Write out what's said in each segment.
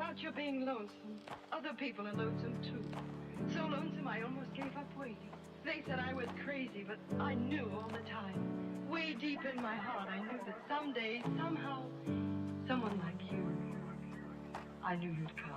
about your being lonesome. Other people are lonesome too. So lonesome I almost gave up waiting. They said I was crazy, but I knew all the time. Way deep in my heart, I knew that someday, somehow, someone like you, I knew you'd come.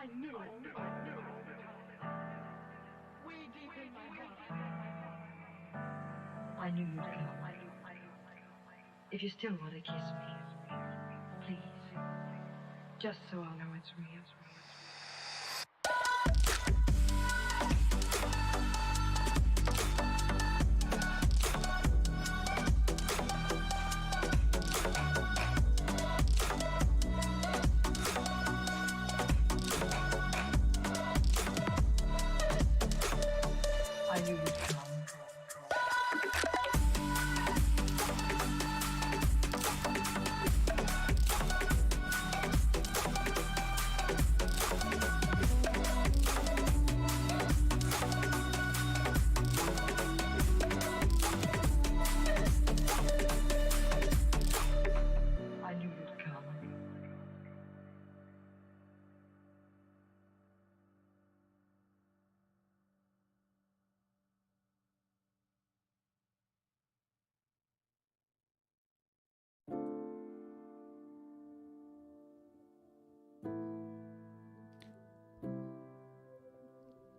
I knew. Way deep in my heart. I knew you'd come. If you still want to kiss me, please. Just so I'll know it's real. I knew you'd come. I knew you'd come.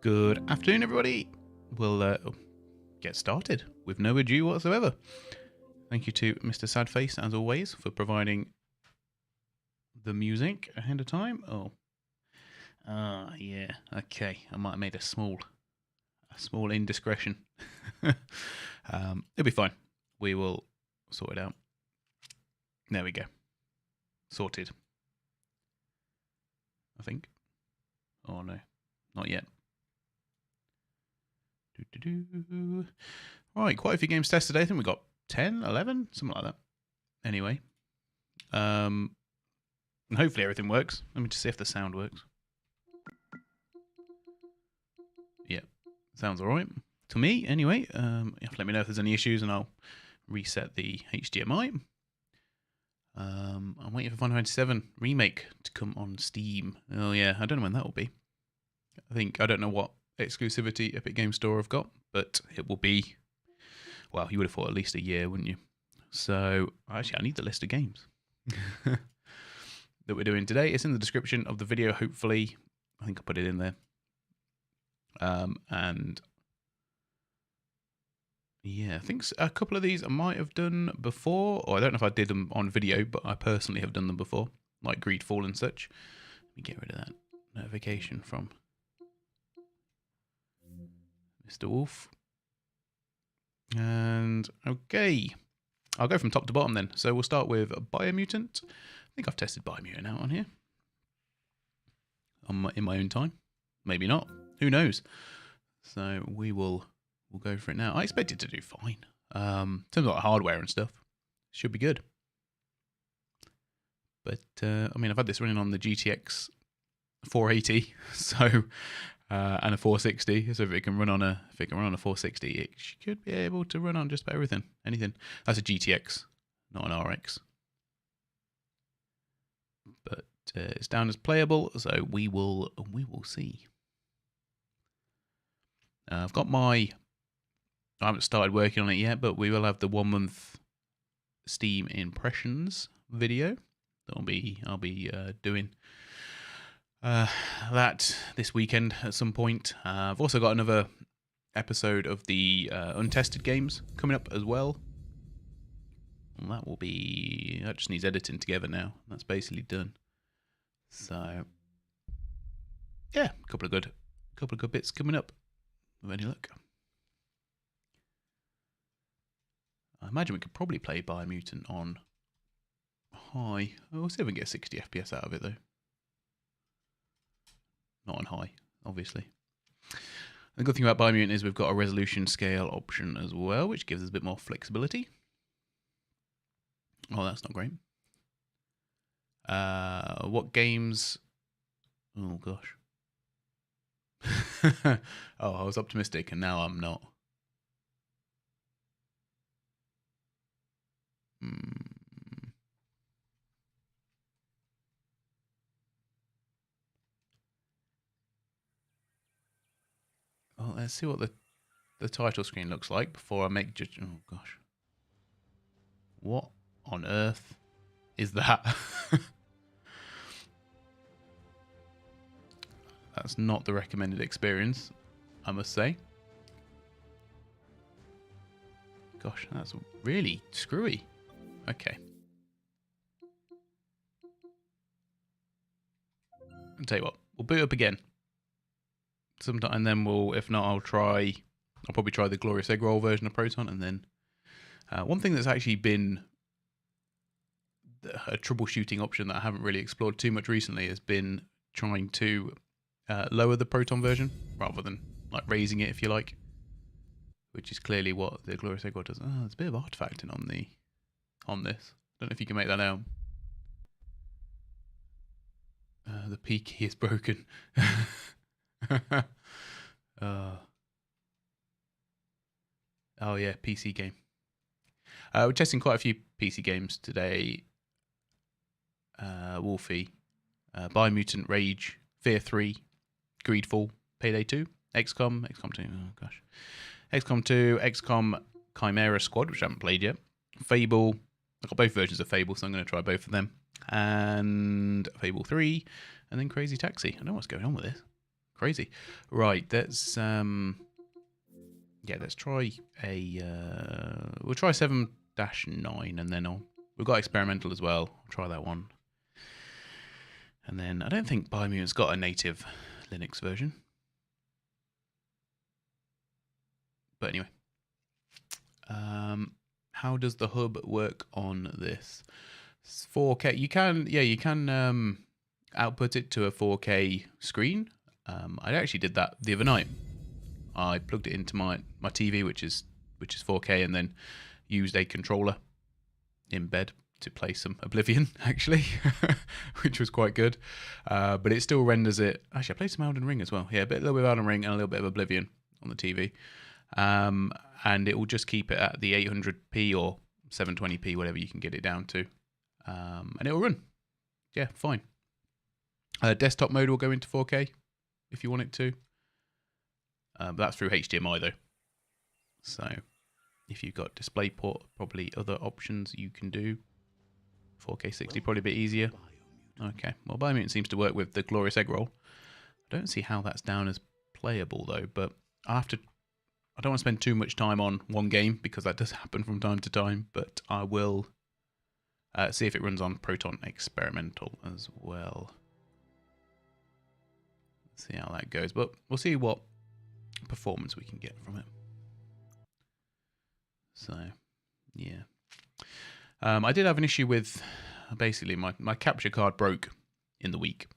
Good afternoon, everybody. We'll get started with no ado whatsoever. Thank you to Mr. Sadface, as always, for providing the music ahead of time. Yeah. Okay, I might have made a small indiscretion. It'll be fine. We will sort it out. There we go. Sorted. I think. Oh no, not yet. Right, quite a few games tested today. I think we got 10, 11, something like that. Anyway, and hopefully everything works. Let me just see if the sound works. Yeah, sounds all right to me. Anyway, you have to let me know if there's any issues, and I'll reset the HDMI. I'm waiting for Final Fantasy VII Remake to come on Steam. Oh yeah, I don't know when that will be. I don't know what exclusivity Epic Games Store have got, but it will be, well, you would have thought at least a year, wouldn't you? So actually I need the list of games that we're doing today. It's in the description of the video, hopefully. I think I put it in there. And yeah, I think a couple of these I might have done before, or I don't know if I did them on video, but I personally have done them before, like Greedfall and such. Let me get rid of that notification from Mr. Wolf. And okay, I'll go from top to bottom then. So we'll start with Biomutant. I think I've tested Biomutant out on here. in my own time. Maybe not. Who knows? So we'll go for it now. I expect it to do fine. In terms of like hardware and stuff, should be good. But I mean, I've had this running on the GTX 480, so and a 460. So if it can run on a 460, it should be able to run on just about everything. Anything. That's a GTX, not an RX. But it's down as playable, so we will see. I haven't started working on it yet, but we will have the 1 month Steam impressions video. I'll be doing that this weekend at some point. I've also got another episode of the untested games coming up as well. And that just needs editing together now. That's basically done. So yeah, a couple of good bits coming up. With any luck. I imagine we could probably play Biomutant on high. We'll see if we can get 60 FPS out of it, though. Not on high, obviously. The good thing about Biomutant is we've got a resolution scale option as well, which gives us a bit more flexibility. Oh, that's not great. What games... Oh, gosh. Oh, I was optimistic and now I'm not. Well, let's see what the title screen looks like before I make judgment. Oh gosh, what on earth is that? That's not the recommended experience, I must say. Gosh, that's really screwy. Okay. I'll tell you what, we'll boot up again. Sometime, and then if not, I'll probably try the Glorious Egg Roll version of Proton, and then one thing that's actually been a troubleshooting option that I haven't really explored too much recently has been trying to lower the Proton version rather than like raising it, if you like, which is clearly what the Glorious Egg Roll does. Oh, there's a bit of artifacting on this. Don't know if you can make that out. The P key is broken. Oh yeah, PC game. We're testing quite a few PC games today. Wolfie, Biomutant, Rage, F.E.A.R 3, Greedfall, Payday 2, XCOM 2, oh gosh. XCOM 2, XCOM Chimera Squad, which I haven't played yet. Fable, I've got both versions of Fable, so I'm going to try both of them. And Fable 3, and then Crazy Taxi. I don't know what's going on with this. Crazy. Right, let's let's try we'll try 7-9, and then we've got Experimental as well. I'll try that one. And then I don't think Biomutant's got a native Linux version. But anyway. How does the hub work on this? It's 4K. You can output it to a 4K screen. I actually did that the other night. I plugged it into my TV, which is 4K, and then used a controller in bed to play some Oblivion, actually, which was quite good. But it still renders it. Actually, I played some Elden Ring as well. Yeah, a little bit of Elden Ring and a little bit of Oblivion on the TV. And it will just keep it at the 800p or 720p, whatever you can get it down to. And it will run. Yeah, fine. Desktop mode will go into 4K if you want it to. But that's through HDMI though. So if you've got DisplayPort, probably other options you can do. 4K 60 probably a bit easier. Okay, well Biomutant seems to work with the Glorious Egg Roll. I don't see how that's down as playable though, but I don't want to spend too much time on one game because that does happen from time to time, but I will see if it runs on Proton Experimental as well. Let's see how that goes, but we'll see what performance we can get from it. So, yeah. I did have an issue with basically my capture card broke in the week,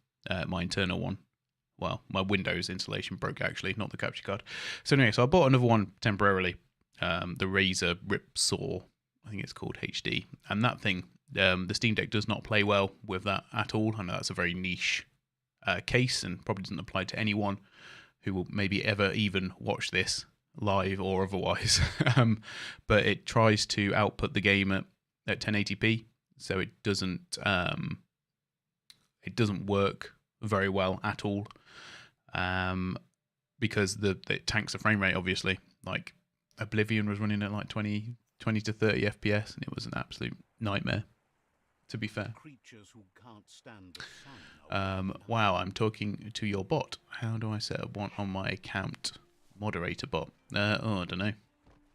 my internal one. Well, my Windows installation broke, actually, not the capture card. So anyway, so I bought another one temporarily. The Razer Ripsaw, I think it's called HD. And that thing, the Steam Deck does not play well with that at all. I know that's a very niche case and probably doesn't apply to anyone who will maybe ever even watch this live or otherwise. But it tries to output the game at 1080p, so it doesn't work very well at all. Because it tanks the frame rate, obviously. Like Oblivion was running at like 20 to 30 FPS, and it was an absolute nightmare, to be fair. Wow, I'm talking to your bot. How do I set up one on my account? Moderator bot. I don't know.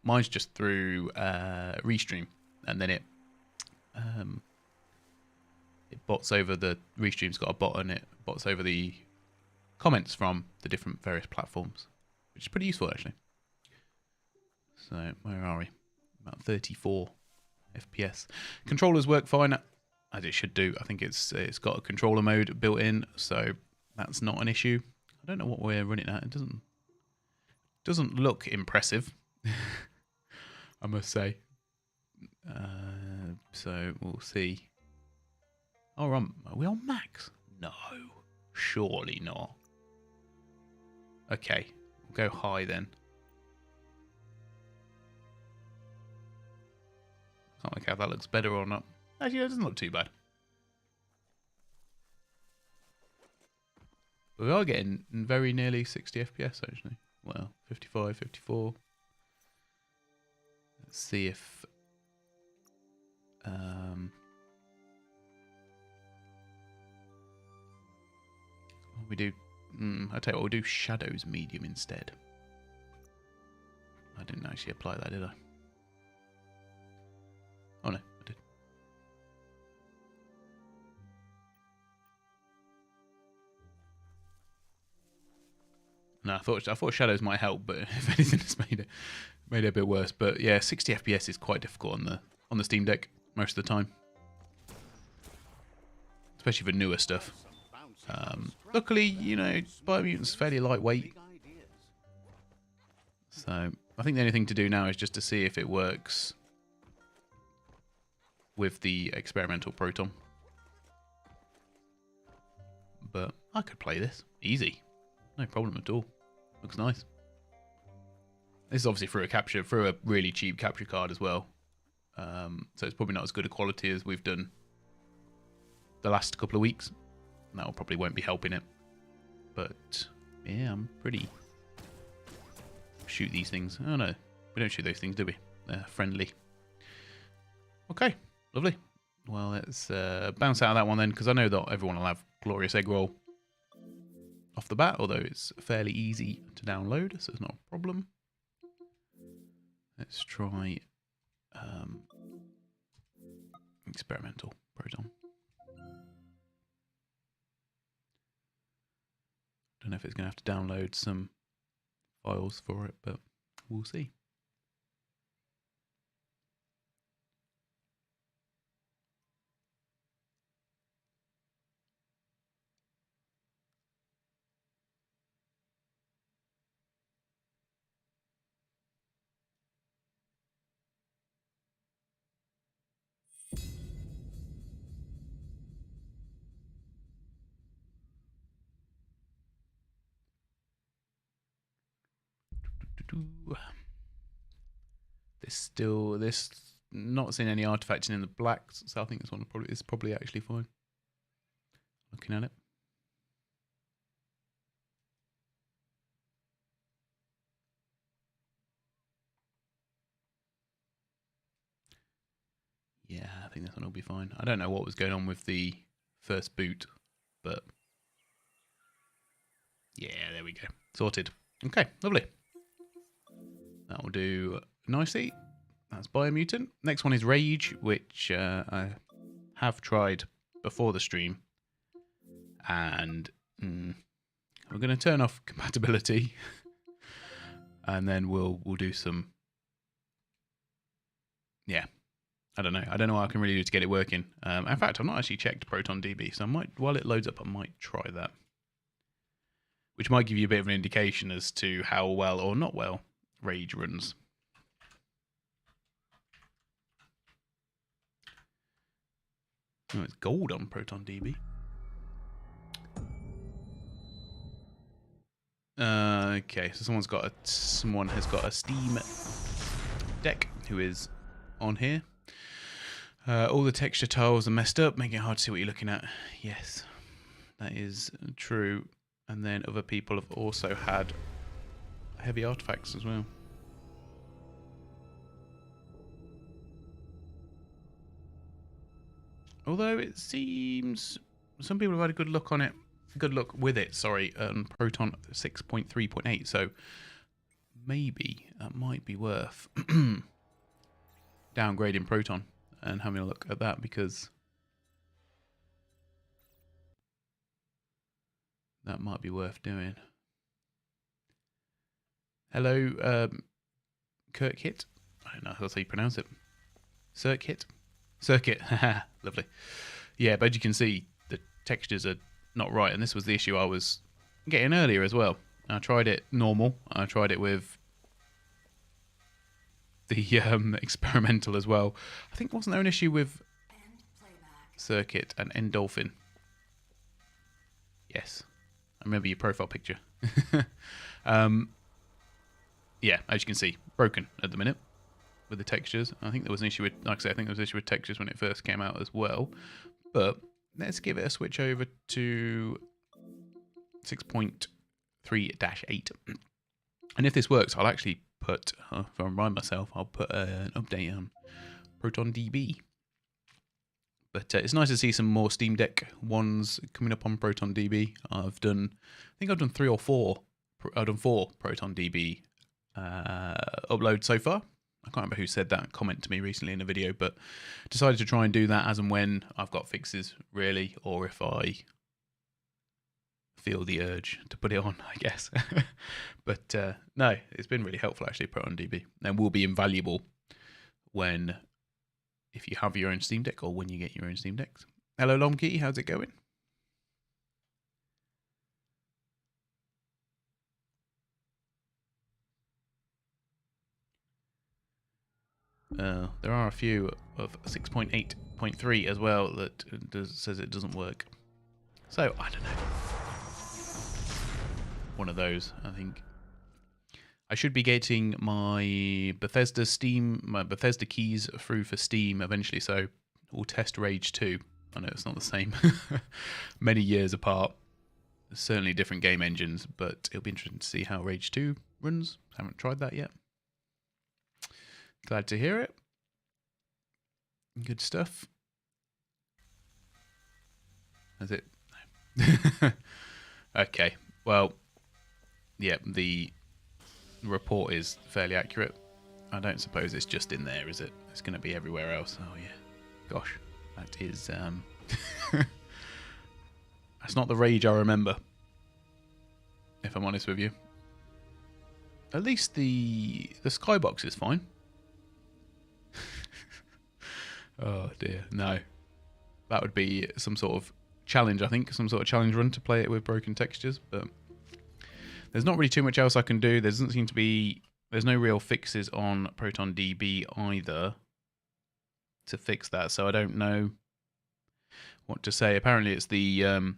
Mine's just through Restream, and then it bots over the Restream's got a bot, and it bots over the comments from the different various platforms, which is pretty useful, actually. So where are we? About 34 FPS. Controllers work fine, as it should do. I think it's got a controller mode built in, so that's not an issue. I don't know what we're running at. It doesn't look impressive, I must say. So we'll see. Oh, are we on max? No, surely not. Okay, we'll go high then. Can't work out if that looks better or not. Actually, that doesn't look too bad. But we are getting very nearly 60 FPS, actually. Well, 55, 54. Let's see if... we do... I tell you what, we'll do Shadows Medium instead. I didn't actually apply that, did I? Oh no, I did. No, I thought Shadows might help, but if anything, it's made it a bit worse. But yeah, 60 FPS is quite difficult on the Steam Deck most of the time, especially for newer stuff. Luckily, you know, Biomutant's fairly lightweight, so I think the only thing to do now is just to see if it works with the experimental Proton. But I could play this easy, no problem at all. Looks nice. This is obviously through a really cheap capture card as well, so it's probably not as good a quality as we've done the last couple of weeks. That probably won't be helping it, but yeah, I'm pretty... Shoot these things. Oh no, we don't shoot those things, do we? They're friendly. Okay, lovely. Well, let's bounce out of that one then, because I know that everyone will have Glorious Egg Roll off the bat, although it's fairly easy to download, so it's not a problem. Let's try experimental Proton. Don't know if it's going to have to download some files for it, but we'll see. This not seeing any artifacting in the black, so I think this one is probably actually fine. Looking at it. Yeah, I think this one will be fine. I don't know what was going on with the first boot, but yeah, there we go. Sorted. Okay, lovely. That will do nicely. That's Biomutant. Next one is Rage, which I have tried before the stream. And we're going to turn off compatibility. And then we'll do some... Yeah. I don't know. I don't know what I can really do to get it working. In fact, I've not actually checked ProtonDB, so I might, while it loads up, I might try that. which might give you a bit of an indication as to how well or not well Rage runs. Oh, it's gold on ProtonDB. Okay, so someone has got a Steam deck who is on here. All the texture tiles are messed up, making it hard to see what you're looking at. Yes, that is true. And then other people have also had heavy artifacts as well. Although it seems some people have had a good look on it. Good look with it, sorry, Proton 6.3.8, so maybe that might be worth downgrading Proton and having a look at that, because that might be worth doing. Hello, Kirkit. I don't know how you pronounce it. Circuit? Circuit, lovely. Yeah, but as you can see, the textures are not right, and this was the issue I was getting earlier as well. I tried it normal, I tried it with the experimental as well. I think wasn't there an issue with Circuit and Endolphin? Yes, I remember your profile picture. Yeah, as you can see, broken at the minute with the textures. I think there was an issue with, like I said, I think there was an issue with textures when it first came out as well. But let's give it a switch over to 6.3-8. And if this works, I'll actually put, if I remind myself, I'll put an update on ProtonDB. But it's nice to see some more Steam Deck ones coming up on ProtonDB. I think I've done 3 or 4. I've done 4 ProtonDB uploads so far. I can't remember who said that comment to me recently in a video, but decided to try and do that as and when I've got fixes, really, or if I feel the urge to put it on, I guess. But no, it's been really helpful actually, ProtonDB, and will be invaluable if you have your own Steam Deck or when you get your own Steam Decks. Hello, Lomkey, how's it going? There are a few of 6.8.3 as well that says it doesn't work. So, I don't know. One of those, I think. I should be getting my Bethesda keys through for Steam eventually, so we'll test Rage 2. I know it's not the same. Many years apart. Certainly different game engines, but it'll be interesting to see how Rage 2 runs. Haven't tried that yet. Glad to hear it. Good stuff. Is it? No. Okay. Well, yeah, the report is fairly accurate. I don't suppose it's just in there, is it? It's going to be everywhere else. Oh, yeah. Gosh. That is... That's not the Rage I remember, if I'm honest with you. At least the skybox is fine. Oh dear, no. That would be some sort of challenge, I think. Some sort of challenge run to play it with broken textures. But there's not really too much else I can do. There doesn't seem to be... There's no real fixes on ProtonDB either to fix that. So I don't know what to say. Apparently it's the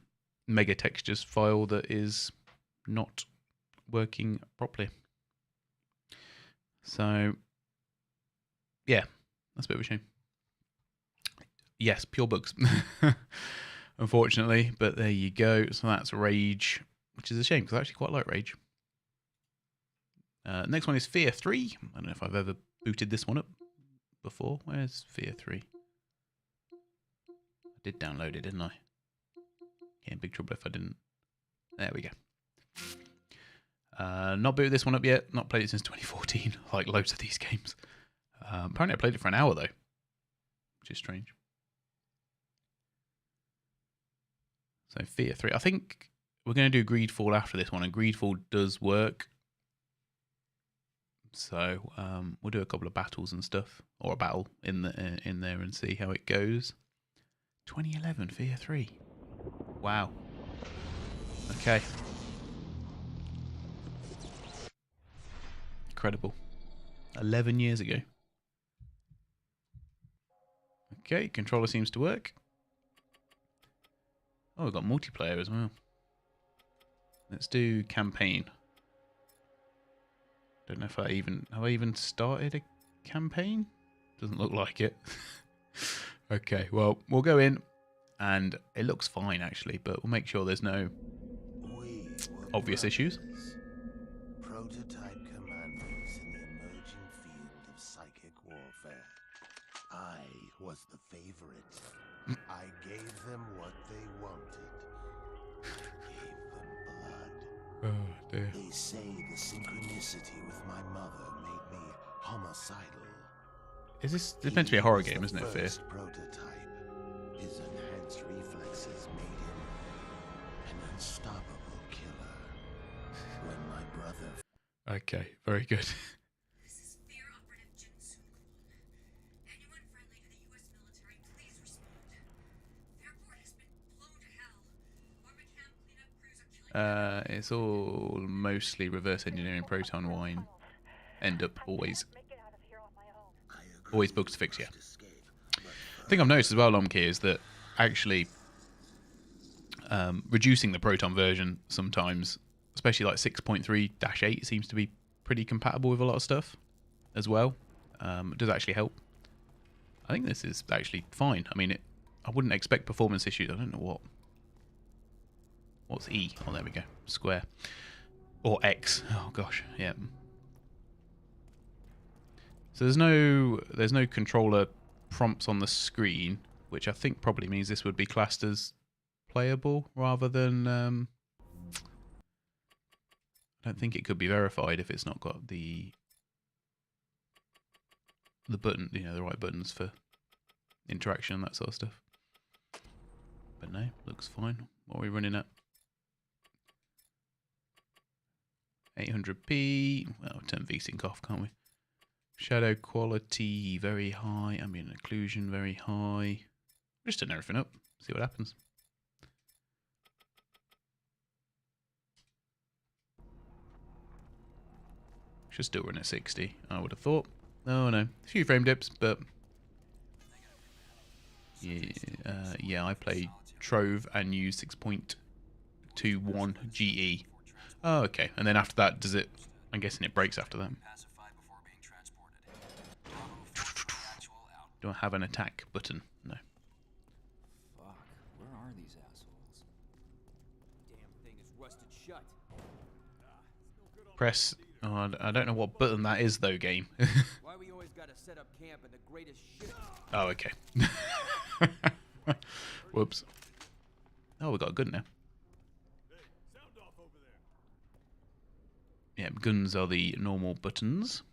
mega textures file that is not working properly. So, yeah, that's a bit of a shame. Yes, pure bugs, unfortunately, but there you go. So that's Rage, which is a shame because I actually quite like Rage. Next one is F.E.A.R 3. I don't know if I've ever booted this one up before. Where's F.E.A.R 3? I did download it, didn't I? Get in big trouble if I didn't. There we go. Not booted this one up yet. Not played it since 2014, like loads of these games. Apparently I played it for an hour though, which is strange. So F.E.A.R 3. I think we're going to do Greedfall after this one, and Greedfall does work. So we'll do a couple of battles and stuff, or a battle in there and see how it goes. 2011 F.E.A.R 3. Wow. Okay. incredible. 11 years ago. Okay, controller seems to work. Oh, we've got multiplayer as well. Let's do campaign. Don't know if have I even started a campaign? Doesn't look like it. Okay, well, we'll go in, and it looks fine actually, but we'll make sure there's no obvious issues. Prototype commandos in the emerging field of psychic warfare. I was the favorite. I gave them what they wanted. I gave them blood. Oh dear. They say the synchronicity with my mother made me homicidal. Is this meant to be a horror game, isn't it, F.E.A.R? Prototype. His enhanced reflexes made him an unstoppable killer. When my brother... Okay, very good. This is F.E.A.R operative Jin Sun-kwon. Anyone friendly to the U.S. military, please respond. Airport has been blown to hell. Armacam cleanup crews are killing... It's all mostly reverse engineering proton wine. End up always bugs to fix, yeah. The thing I've noticed as well, Lomkey, is that actually reducing the proton version sometimes, especially like 6.3-8, seems to be pretty compatible with a lot of stuff as well. It does actually help. I think this is actually fine. I mean, I wouldn't expect performance issues. I don't know what's E. Oh, there we go. Square. Or X. Oh gosh, yeah. So there's no controller prompts on the screen, which I think probably means this would be classed as playable rather than... I don't think it could be verified if it's not got the button, the right buttons for interaction and that sort of stuff. But no, looks fine. What are we running at? 800p. Well, turn VSync off, can't we? Shadow quality very high. Ambient occlusion very high. Just turn everything up. See what happens. Should still run at 60, I would have thought. Oh no, a few frame dips, but yeah, I play Trove and use 6.21 GE. Oh, okay. And then after that, does it? I'm guessing it breaks after that. Do I have an attack button? No. Fuck, where are these assholes? Damn thing is rusted shut. Press. Oh, I don't know what button that is though, game. Why we always gotta set up camp in the greatest shit? Oh, okay. Whoops. Oh, we got a gun now. Yeah, guns are the normal buttons.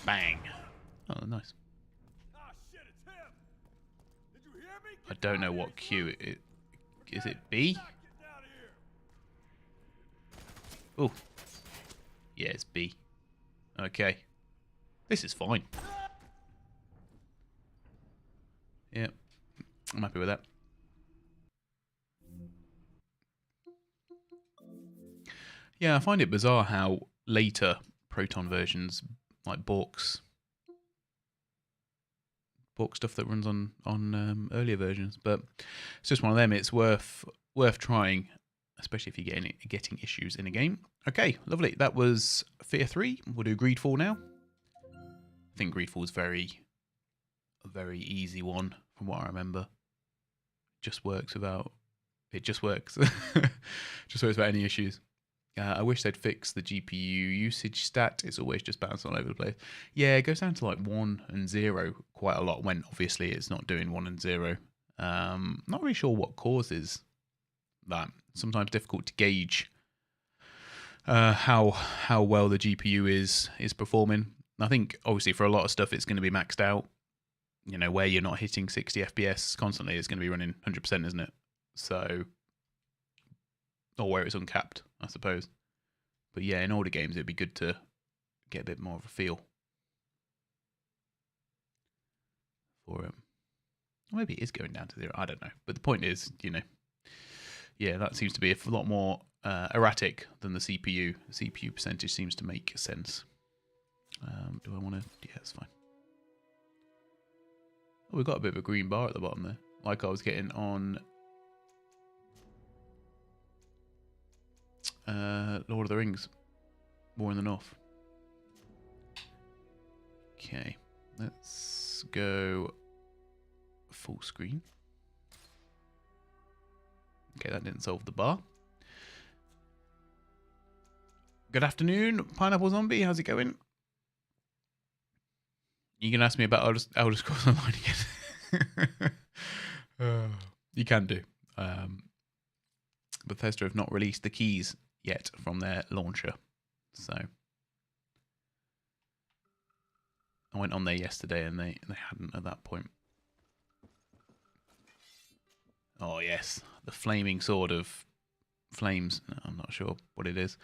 Bang. Oh, nice. I don't know what Q it is. It B? Oh. Yeah, it's B. Okay. This is fine. Yeah. I'm happy with that. Yeah, I find it bizarre how later Proton versions, like Bork's stuff that runs on earlier versions, but it's just one of them. It's worth trying, especially if you're getting issues in a game. Okay, lovely. That was F.E.A.R 3. We'll do Greedfall now. I think Greedfall is a very easy one from what I remember. Just works without it. Just works. Just works without any issues. I wish they'd fix the GPU usage stat. It's always just bouncing all over the place. Yeah, it goes down to like 1 and 0 quite a lot when obviously it's not doing 1 and 0. Not really sure what causes that. Sometimes difficult to gauge how well the GPU is performing. I think obviously for a lot of stuff it's going to be maxed out. You know, where you're not hitting 60 FPS constantly, it's going to be running 100%, isn't it? So, or where it's uncapped, I suppose. But yeah, in older games, it'd be good to get a bit more of a feel for it. Maybe it is going down to 0. I don't know. But the point is, you yeah, that seems to be a lot more erratic than the CPU. The CPU percentage seems to make sense. Do I want to? Yeah, it's fine. Oh, we've got a bit of a green bar at the bottom there, like I was getting on Lord of the Rings, War in the North. Okay, let's go full screen. Okay, that didn't solve the bar. Good afternoon, Pineapple Zombie. How's it going? You can ask me about Elder Scrolls Online again. You can do. Bethesda have not released the keys yet from their launcher. So I went on there yesterday and they hadn't at that point. Oh yes, the flaming sword of flames. I'm not sure what it is.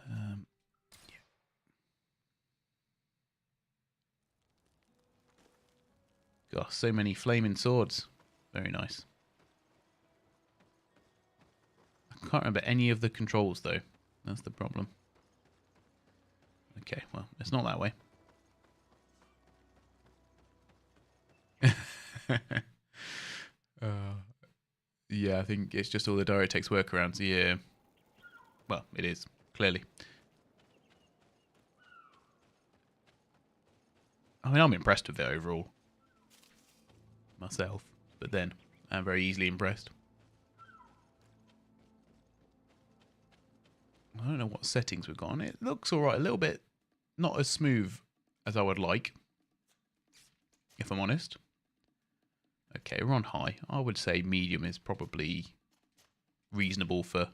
Yeah. Gosh, so many flaming swords. Very nice. I can't remember any of the controls though. That's the problem. Okay, well, it's not that way. Yeah, I think it's just all the DirectX workarounds. Yeah. Well, it is, clearly. I mean, I'm impressed with it overall. Myself. But then, I'm very easily impressed. I don't know what settings we've got on it. It looks alright, a little bit not as smooth as I would like, if I'm honest. Okay, we're on high. I would say medium is probably reasonable for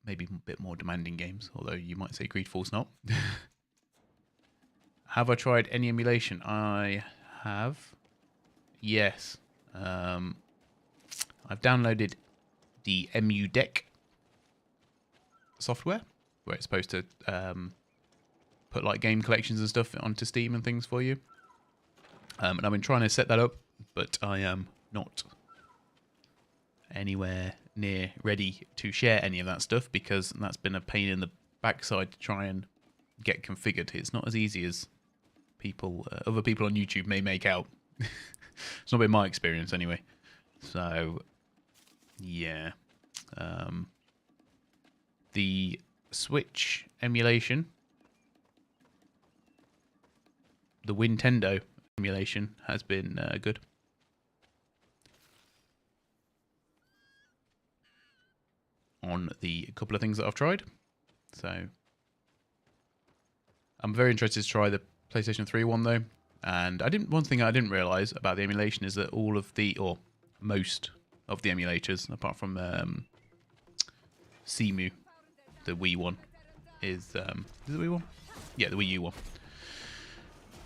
maybe a bit more demanding games, although you might say Greedfall's not. Have I tried any emulation? I have. Yes. I've downloaded the MU Deck software, where it's supposed to put like game collections and stuff onto Steam and things for you. And I've been trying to set that up, but I am not anywhere near ready to share any of that stuff because that's been a pain in the backside to try and get configured. It's not as easy as other people on YouTube may make out. It's not been my experience anyway. So, yeah. The Switch emulation, the Nintendo emulation has been good. On the couple of things that I've tried. So, I'm very interested to try the PlayStation 3 one though. And one thing I didn't realise about the emulation is that all of or most of the emulators, apart from Cemu, the Wii one, is it the Wii one? Yeah, the Wii U one.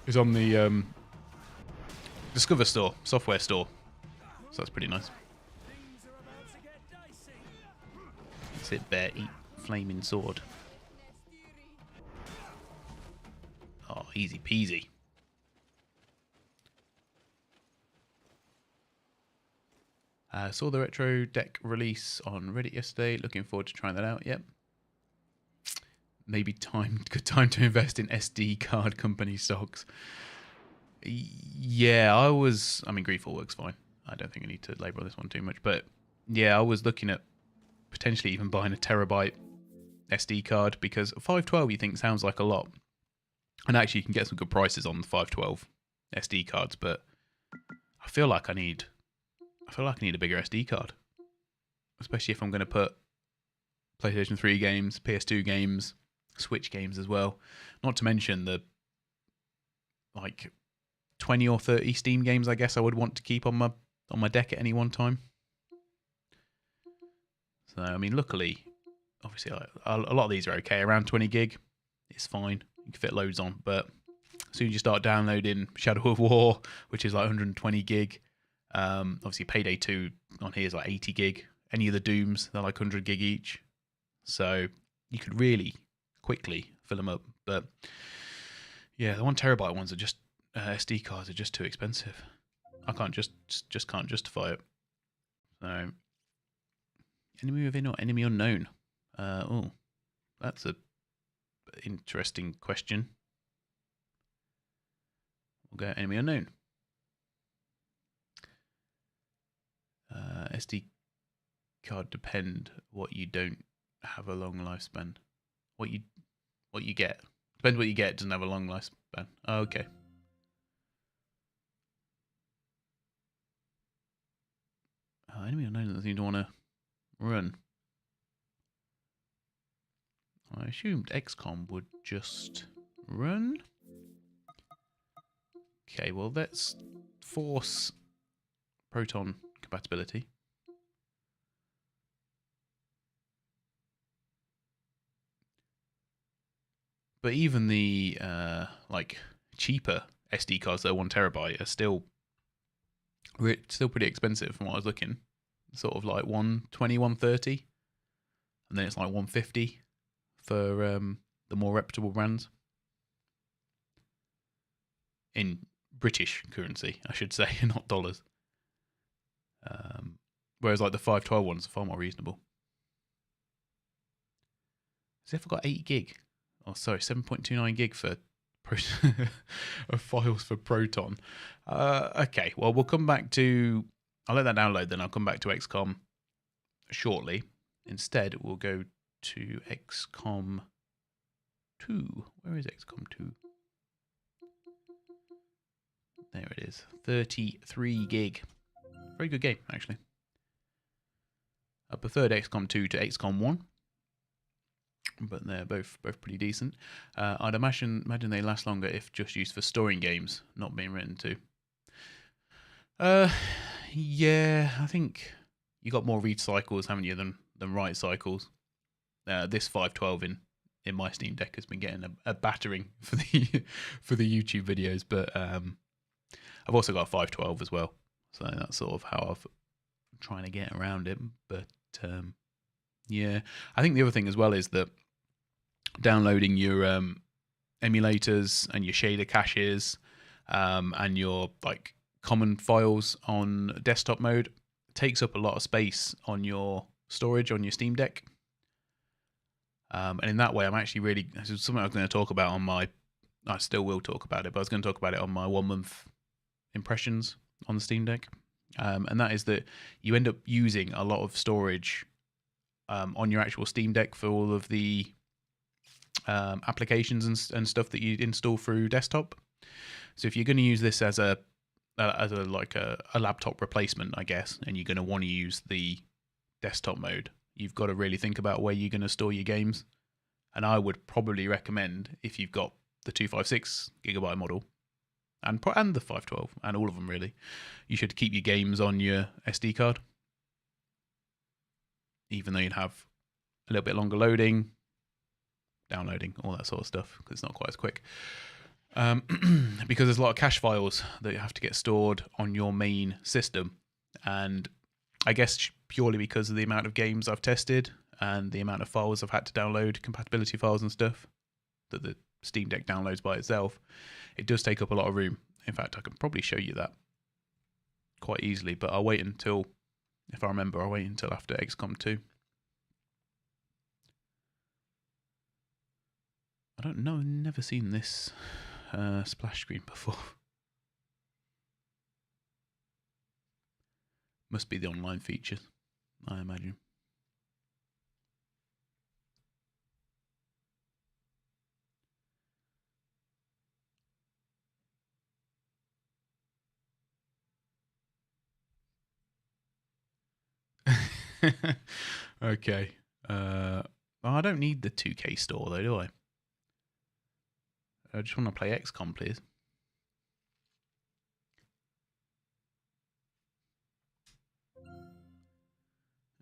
Is on the Discover Store, software store. So that's pretty nice. Sit there, eat flaming sword. Oh, easy peasy. Saw the retro deck release on Reddit yesterday. Looking forward to trying that out. Yep. Maybe good time to invest in SD card company stocks. Yeah, I mean, Greedfall works fine. I don't think I need to labour on this one too much. But yeah, I was looking at potentially even buying a terabyte SD card because 512 you think sounds like a lot. And actually you can get some good prices on the 512 SD cards, but I feel like I need a bigger SD card. Especially if I'm going to put PlayStation 3 games, PS2 games, Switch games as well. Not to mention the like 20 or 30 Steam games I guess I would want to keep on my deck at any one time. So, I mean, luckily, obviously, a lot of these are okay. Around 20 gig, it's fine. You can fit loads on. But as soon as you start downloading Shadow of War, which is like 120 gig, obviously Payday 2 on here is like 80 gig. Any of the Dooms, they're like 100 gig each. So you could really quickly fill them up. But yeah, the 1 terabyte ones are just, SD cards are just too expensive. I can't just can't justify it. So Enemy within or enemy unknown? Oh, that's a interesting question. We'll go enemy unknown. SD card depend what you don't have a long lifespan. What you get depends what you get. Doesn't have a long lifespan. Oh, okay. Enemy unknown doesn't seem to want to run. I assumed XCOM would just run. Okay, well let's force proton compatibility. But even the like cheaper SD cards that are 1 terabyte are still pretty expensive from what I was looking. Sort of like 120, 130, and then it's like 150 for the more reputable brands in British currency, I should say, not dollars. Whereas like the 512 ones are far more reasonable. See if I got 8 gig. Oh, sorry, 7.29 gig for of files for Proton. Okay, well we'll come back to. I'll let that download. Then I'll come back to XCOM shortly. Instead, we'll go to XCOM 2. Where is XCOM 2? There it is. 33 gig. Very good game, actually. I preferred XCOM 2 to XCOM 1. But they're both pretty decent. I'd imagine they last longer if just used for storing games, not being written to. Yeah, I think you got more read cycles, haven't you, than write cycles. This 512 in my Steam Deck has been getting a battering for the for the YouTube videos, but I've also got a 512 as well, so that's sort of how I'm trying to get around it. But yeah, I think the other thing as well is that downloading your emulators and your shader caches and your like common files on desktop mode takes up a lot of space on your storage on your Steam Deck. And in that way, I'm actually really, this is something I was going to talk about on my, I still will talk about it, but I was going to talk about it on my 1 month impressions on the Steam Deck. And that is that you end up using a lot of storage on your actual Steam Deck for all of the applications and stuff that you install through desktop. So if you're going to use this as a laptop replacement, I guess, and you're going to want to use the desktop mode, you've got to really think about where you're going to store your games. And I would probably recommend, if you've got the 256 gigabyte model and the 512 and all of them really, you should keep your games on your SD card, even though you'd have a little bit longer loading, downloading, all that sort of stuff, because it's not quite as quick. Because there's a lot of cache files that have to get stored on your main system. And I guess purely because of the amount of games I've tested and the amount of files I've had to download, compatibility files and stuff, that the Steam Deck downloads by itself, it does take up a lot of room. In fact, I can probably show you that quite easily, but I'll wait until, if I remember, I'll wait until after XCOM 2. I don't know, I've never seen this splash screen before. Must be the online features, I imagine. Okay. I don't need the 2K store though, do I? I just want to play XCOM, please.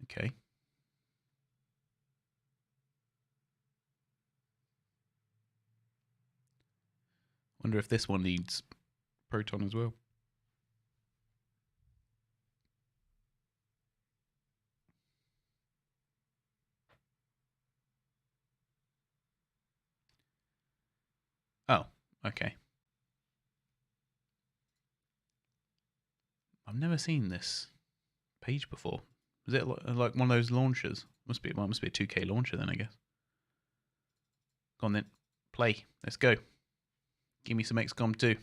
Okay. Wonder if this one needs Proton as well. Oh, okay. I've never seen this page before. Is it like one of those launchers? Must be. Well, it must be a 2K launcher then, I guess. Go on then, play. Let's go. Give me some XCOM 2.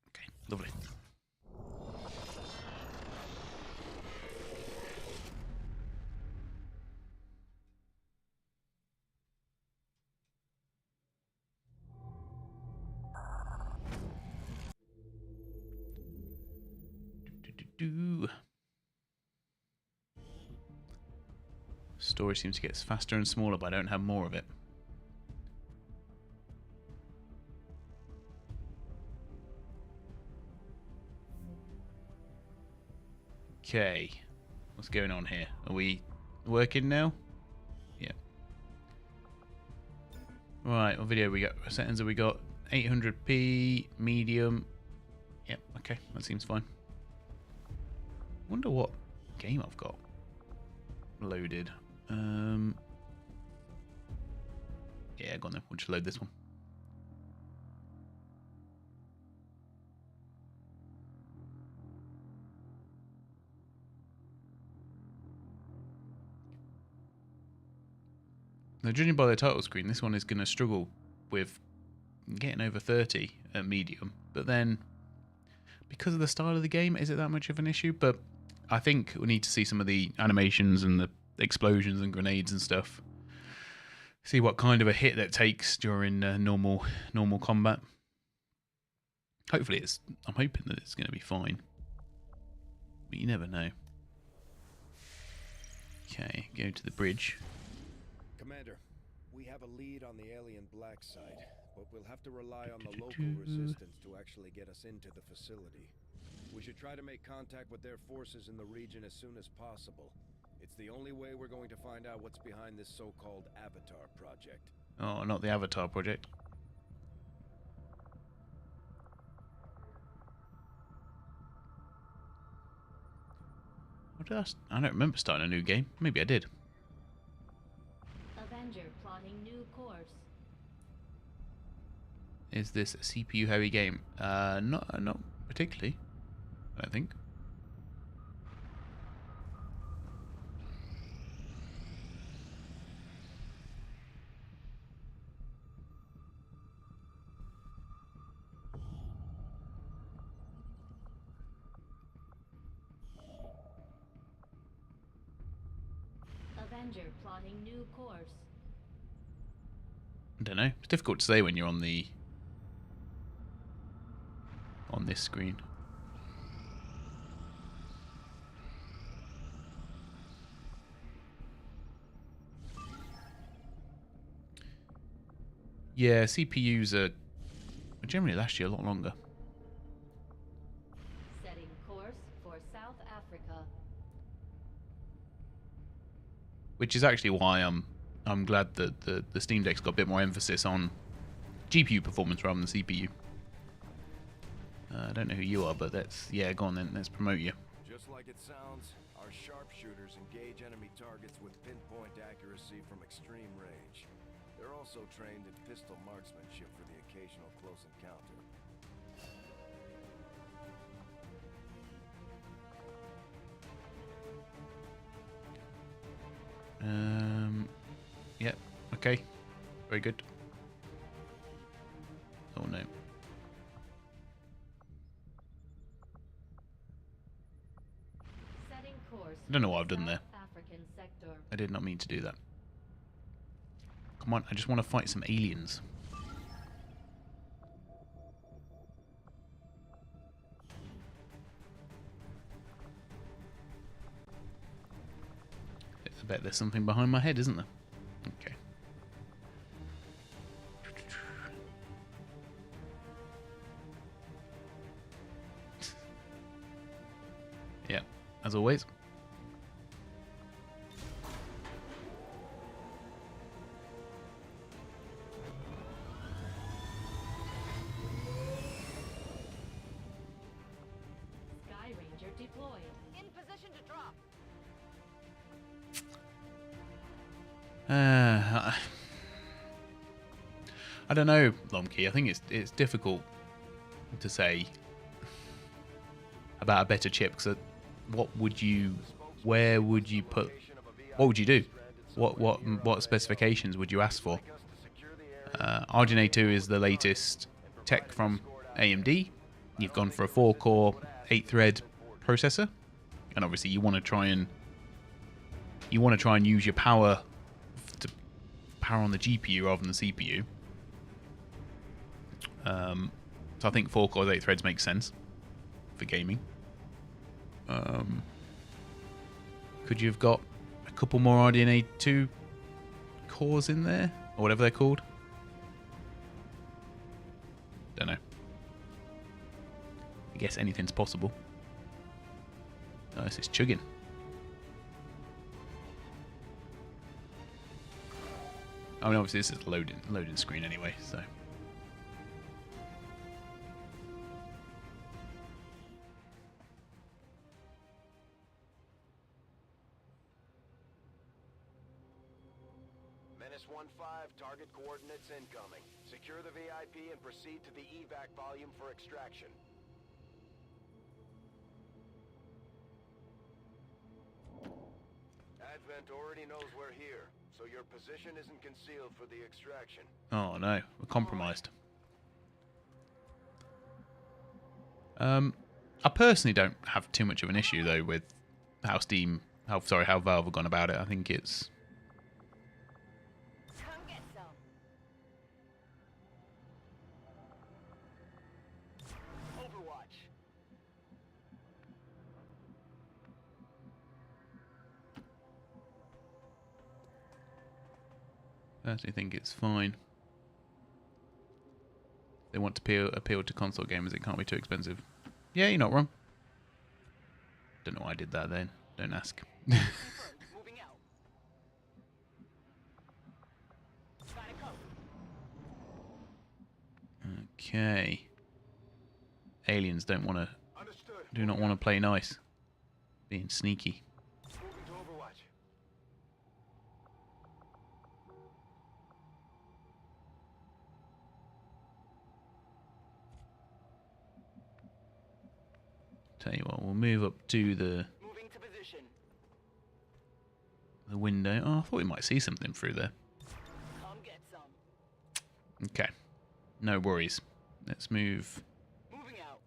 Okay, lovely. Story seems to get faster and smaller, but I don't have more of it. Okay, what's going on here? Are we working now? Yeah. Right, what video we got? What settings have we got? 800p, medium. Yep, okay, that seems fine. Wonder what game I've got loaded. Yeah, go on then. We'll just load this one. Now, judging by the title screen, this one is going to struggle with getting over 30 at medium. But then, because of the style of the game, is it that much of an issue? But I think we need to see some of the animations and the explosions and grenades and stuff. See what kind of a hit that takes during normal combat. Hopefully I'm hoping that it's going to be fine. But you never know. Okay, go to the bridge. Commander, we have a lead on the alien black site, but we'll have to rely on the local resistance to actually get us into the facility. We should try to make contact with their forces in the region as soon as possible. It's the only way we're going to find out what's behind this so-called Avatar project. Oh, not the Avatar project. What did I don't remember starting a new game. Maybe I did. Avenger plotting new course. Is this a CPU heavy game? Not particularly, I think. Avenger plotting new course. I don't know. It's difficult to say when you're on this screen. Yeah, CPUs are generally last you a lot longer. Setting course for South Africa. Which is actually why I'm glad that the Steam Deck's got a bit more emphasis on GPU performance rather than CPU. I don't know who you are, but yeah, go on then, let's promote you. Just like it sounds, our sharpshooters engage enemy targets with pinpoint accuracy from extreme range. They're also trained in pistol marksmanship for the occasional close encounter. Yep, okay. Very good. Oh no. Setting course. I don't know what I've done there. African sector. I did not mean to do that. Come on, I just want to fight some aliens. I bet there's something behind my head, isn't there? Okay. Yeah, as always. Sky Ranger deployed. In position to drop. I don't know, Lomkey. I think it's difficult to say about a better chip, because where would you put, what would you do? What specifications would you ask for? RDNA 2 is the latest tech from AMD. You've gone for a 4-core, 8-thread processor, and obviously you want to try and use your power to power on the GPU rather than the CPU. So I think 4 cores, 8 threads makes sense for gaming. Could you have got a couple more RDNA 2 cores in there, or whatever they're called? Don't know. I guess anything's possible. Oh, this is chugging. I mean, obviously this is loading screen anyway, so. Menace 1-5, target coordinates incoming. Secure the VIP and proceed to the evac volume for extraction. Advent already knows we're here, so your position isn't concealed for the extraction. Oh no, we're compromised. I personally don't have too much of an issue though with how Valve have gone about it. I think it's personally think it's fine. They want to appeal to console gamers. It can't be too expensive. Yeah, you're not wrong. Don't know why I did that then. Don't ask. Okay. Aliens do not want to play nice. Being sneaky. Moving to Overwatch. Tell you what, we'll move up to the window. Oh, I thought we might see something through there. Come get some. Okay. No worries. Let's move. Moving out.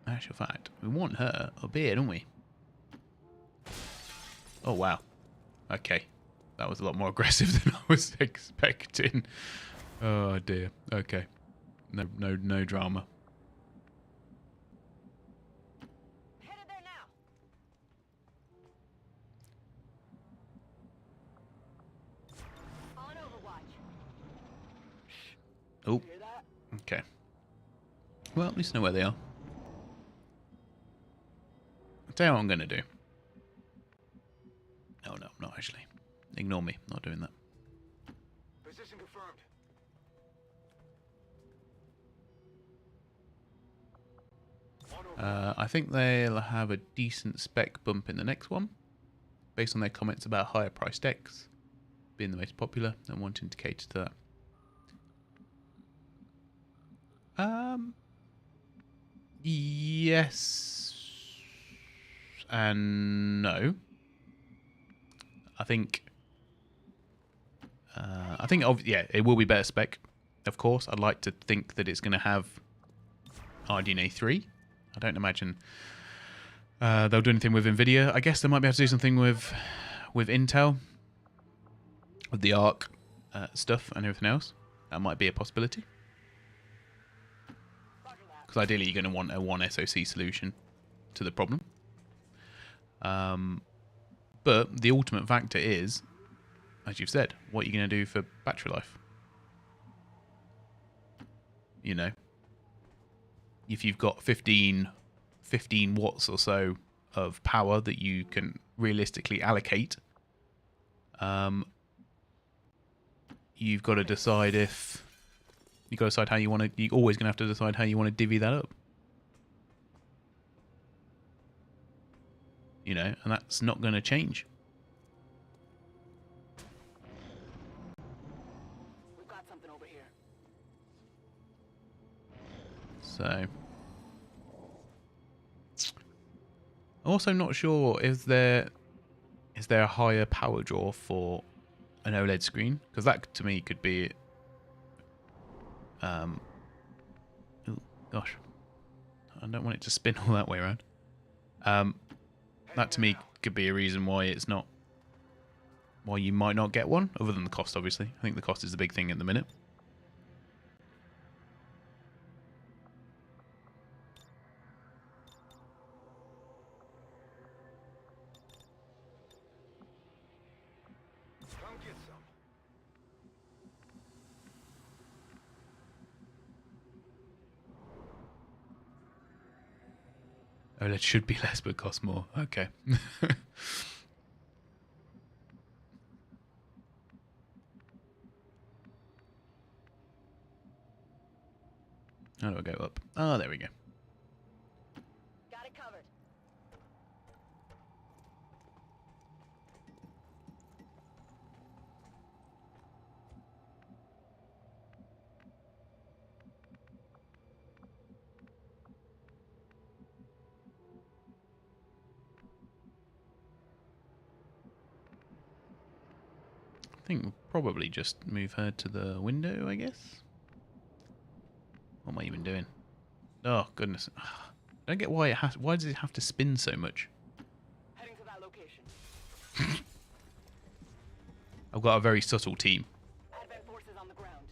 Actual fact, we want her up here, don't we? Oh wow. Okay. That was a lot more aggressive than I was expecting. Oh dear. Okay. No drama. Headed there now. On Overwatch. Oh. Hear that? Okay. Well, at least know where they are. I'll tell you what I'm going to do. Oh no, I'm not actually. Ignore me. Not doing that. Position confirmed. I think they'll have a decent spec bump in the next one, based on their comments about higher priced decks being the most popular and wanting to cater to that. Yes and no. I think yeah, it will be better spec. Of course, I'd like to think that it's going to have RDNA 3. I don't imagine they'll do anything with NVIDIA. I guess they might be able to do something with Intel, with the ARC stuff and everything else. That might be a possibility. Because ideally you're going to want a one SoC solution to the problem. But the ultimate factor is, as you've said, what are you going to do for battery life? You know, if you've got 15 watts or so of power that you can realistically allocate, you've got to decide how you want to. You're always going to have to decide how you want to divvy that up. You know, and that's not going to change. So, also not sure is there a higher power draw for an OLED screen, because that to me could be oh gosh, I don't want it to spin all that way around. That to me could be a reason why it's not, why you might not get one, other than the cost, obviously. I think the cost is the big thing at the minute. Come get some. OLED should be less but cost more. Okay. How do I go up? Ah, there we go. Got it covered. I think we'll probably just move her to the window, I guess. What am I even doing? Oh, goodness. I don't get why it has. Why does it have to spin so much? Heading to that location. I've got a very subtle team. Advent forces on the ground.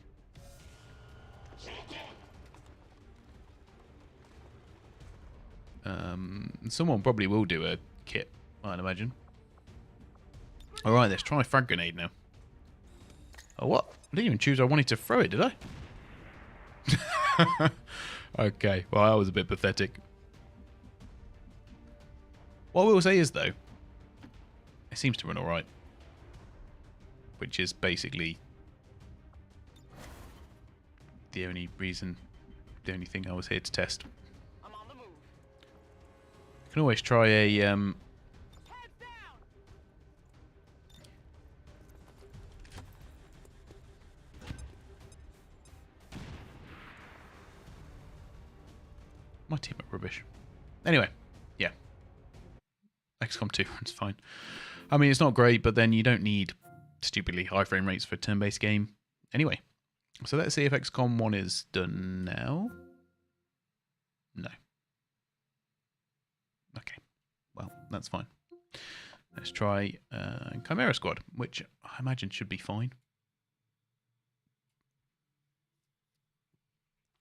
Someone probably will do a kit, I'd imagine. Alright, let's try frag grenade now. Oh, what? I didn't even choose I wanted to throw it, did I? Okay, well, that was a bit pathetic. What I will say is, though, it seems to run alright. Which is basically the only reason, the only thing I was here to test. I'm on the move. You can always try a Heads down. my team are rubbish. Anyway, yeah. XCOM 2 runs fine. I mean, it's not great, but then you don't need stupidly high frame rates for a turn-based game. Anyway, so let's see if XCOM 1 is done now. No. Okay, well, that's fine. Let's try Chimera Squad, which I imagine should be fine.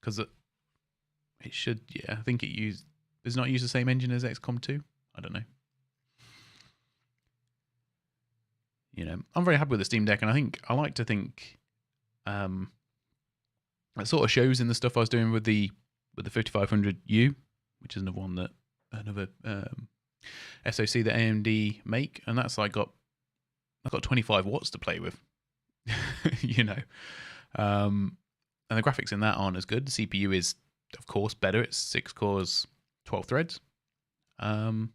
Because it should, yeah, I think does not use the same engine as XCOM 2? I don't know. You know, I'm very happy with the Steam Deck, and I like to think it sort of shows in the stuff I was doing with the 5500U, which is another SoC that AMD make, and that's like I've got 25 watts to play with. You know. And the graphics in that aren't as good. The CPU is, of course, better. It's 6 cores, 12 threads. You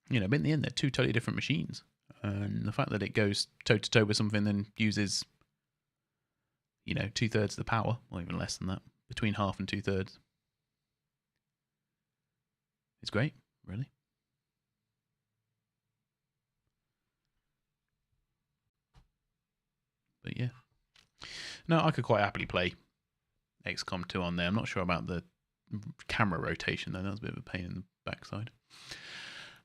know, but in the end, they're two totally different machines. And the fact that it goes toe-to-toe with something then uses, you know, 2/3 of the power, or even less than that, between half and 2/3. It's great, really. But yeah. No, I could quite happily play XCOM 2 on there. I'm not sure about the camera rotation, though. That was a bit of a pain in the backside.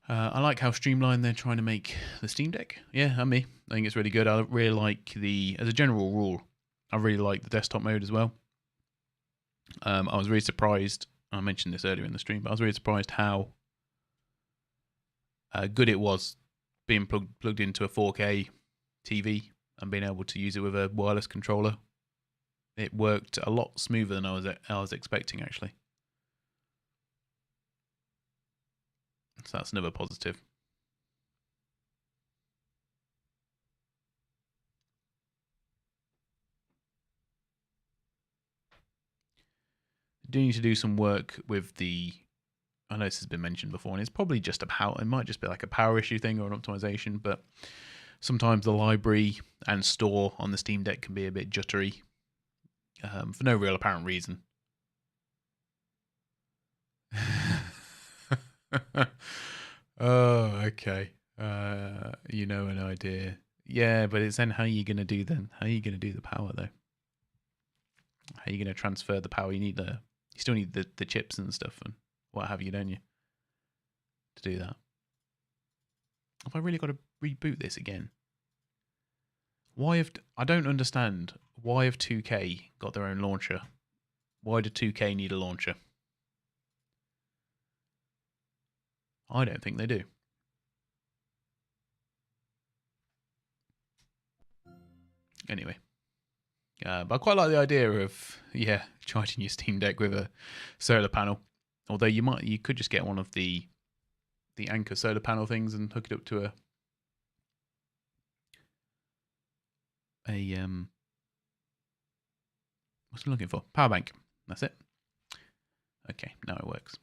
I like how streamlined they're trying to make the Steam Deck. Yeah, and me. I think it's really good. I really like as a general rule, I really like the desktop mode as well. I was really surprised, I mentioned this earlier in the stream, but I was really surprised how good it was being plugged into a 4K TV and being able to use it with a wireless controller. It worked a lot smoother than I was expecting, actually. So that's another positive. Do need to do some work with the, I know this has been mentioned before, and it's probably just it might just be like a power issue thing or an optimization, but sometimes the library and store on the Steam Deck can be a bit jittery for no real apparent reason. Oh, okay. You know an idea. Yeah, but it's then how are you gonna do then? How are you gonna do the power though? How are you gonna transfer the power? You still need the chips and stuff and what have you, don't you? To do that. Have I really got to reboot this again? I don't understand. Why have 2K got their own launcher? Why do 2K need a launcher? I don't think they do. Anyway. But I quite like the idea of, charging your Steam Deck with a solar panel. Although you could just get one of the Anchor solar panel things and hook it up to what's it looking for? Power bank. That's it. Okay, now it works.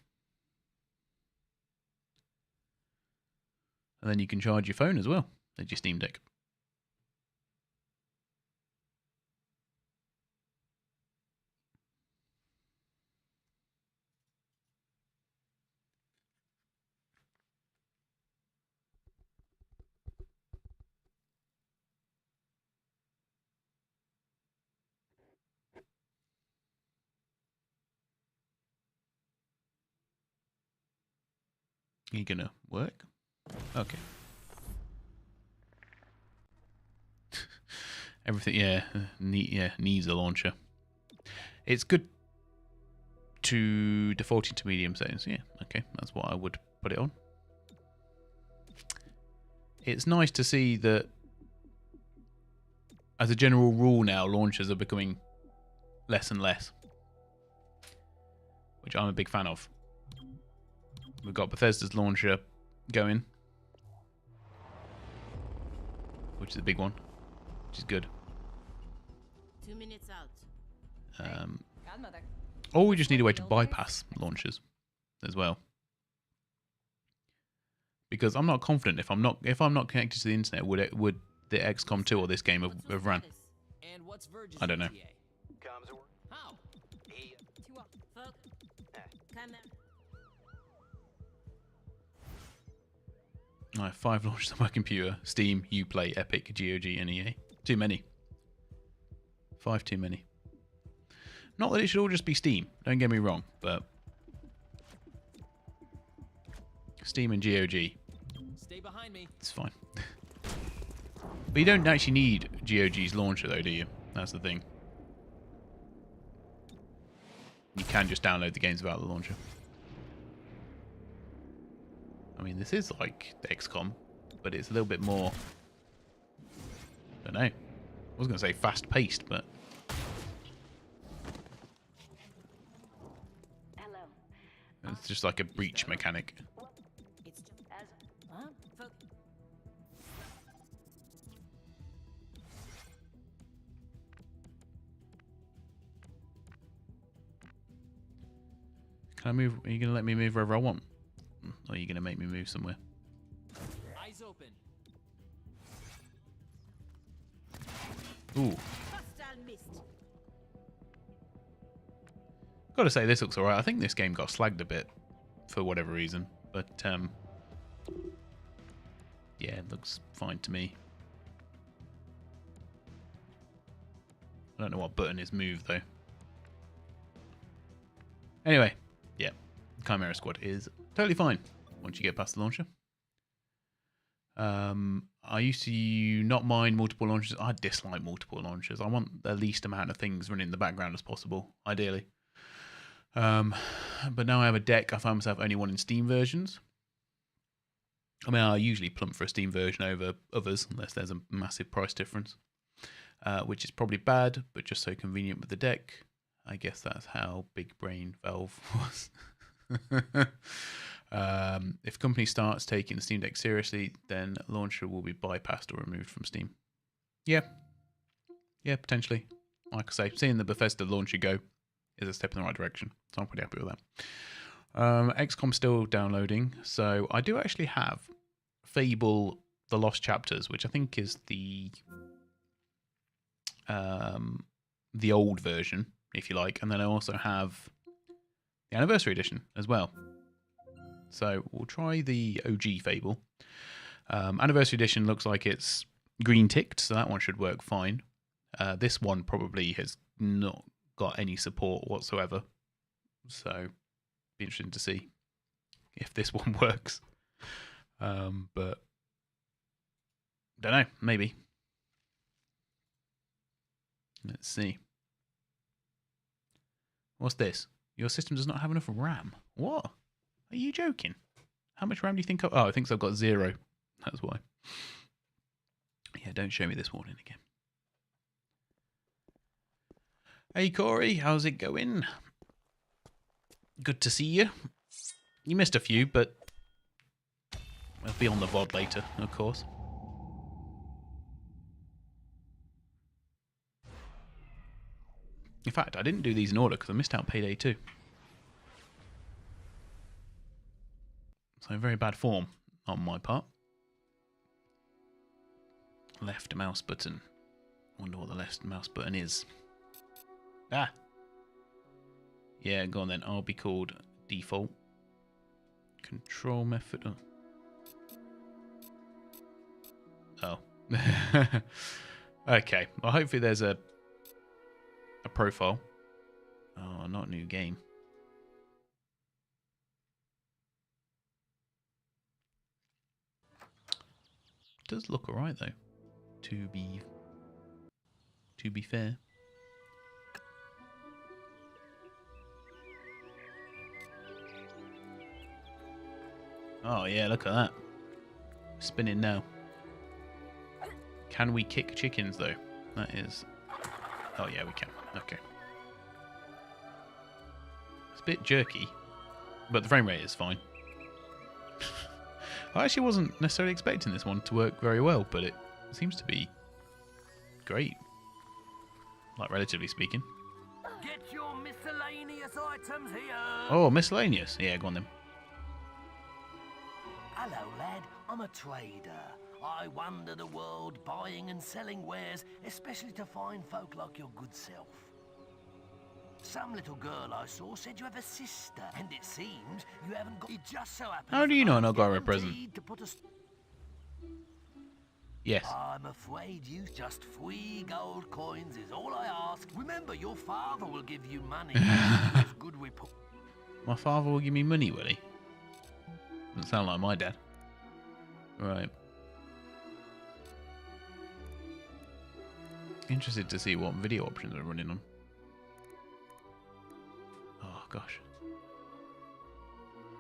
And then you can charge your phone as well with your Steam Deck. Are you gonna work? Okay. Everything, needs a launcher. It's good to default into medium settings. Yeah, okay, that's what I would put it on. It's nice to see that, as a general rule now, launchers are becoming less and less, which I'm a big fan of. We've got Bethesda's launcher going, which is a big one, which is good. 2 minutes out. Or we just need a way to bypass launchers as well, because I'm not confident if I'm not connected to the internet, would the XCOM 2 or this game have run? And what's Verge's I don't know. ETA? Comms are How? Fuck. Come I have 5 launchers on my computer: Steam, Uplay, Epic, GOG, and EA. Too many. 5 too many. Not that it should all just be Steam, don't get me wrong, but Steam and GOG, Stay behind me. it's fine. But you don't actually need GOG's launcher though, do you? That's the thing. You can just download the games without the launcher. I mean, this is like XCOM, but it's a little bit more, I don't know. I was going to say fast-paced, but it's just like a breach mechanic. It's just as. Huh? Fuck. Can I move? Are you going to let me move wherever I want? Or are you going to make me move somewhere? Eyes open. Ooh. Hostile missed. Got to say, this looks alright. I think this game got slagged a bit for whatever reason. But, yeah, it looks fine to me. I don't know what button is move, though. Anyway, yeah. Chimera Squad is totally fine once you get past the launcher. I used to not mind multiple launchers. I dislike multiple launchers. I want the least amount of things running in the background as possible, ideally. But now I have a deck, I find myself only wanting Steam versions. I mean, I usually plump for a Steam version over others, unless there's a massive price difference. Which is probably bad, but just so convenient with the deck. I guess that's how big brain Valve was. If company starts taking the Steam Deck seriously, then launcher will be bypassed or removed from Steam. Yeah, potentially. Like I say, seeing the Bethesda launcher go is a step in the right direction, so I'm pretty happy with that. XCOM still downloading, so I do actually have Fable: The Lost Chapters, which I think is the old version, if you like, and then I also have the Anniversary Edition as well. So we'll try the OG Fable. Anniversary Edition looks like it's green ticked, so that one should work fine. This one probably has not got any support whatsoever. So be interesting to see if this one works. But don't know, maybe. Let's see. What's this? Your system does not have enough RAM. What? Are you joking? How much RAM do you think? Oh, I think I've got 0. That's why. Yeah, don't show me this warning again. Hey Corey, how's it going? Good to see you. You missed a few, but we'll be on the VOD later, of course. In fact, I didn't do these in order because I missed out Payday 2. So very bad form on my part. Left mouse button. Wonder what the left mouse button is. Ah! Yeah, go on then. I'll be called default. Control method. Oh. Okay. Well, hopefully there's a profile. Oh, not new game. Does look alright though. To be fair. Oh yeah, look at that. Spinning now. Can we kick chickens though? That is... Oh yeah, we can. Okay. It's a bit jerky, but the frame rate is fine. I actually wasn't necessarily expecting this one to work very well, but it seems to be great. Like, relatively speaking. Get your miscellaneous items here. Oh, miscellaneous. Yeah, go on then. Hello, lad. I'm a trader. I wander the world buying and selling wares, especially to fine folk like your good self. Some little girl I saw said you have a sister, and it seems you haven't got... It just so happens... How do you know I got a present? Yes. I'm afraid you just 3 gold coins is all I ask. Remember, your father will give you money. It's good we put... My father will give me money, will he? Doesn't sound like my dad. Right. Interested to see what video options are running on. Oh gosh.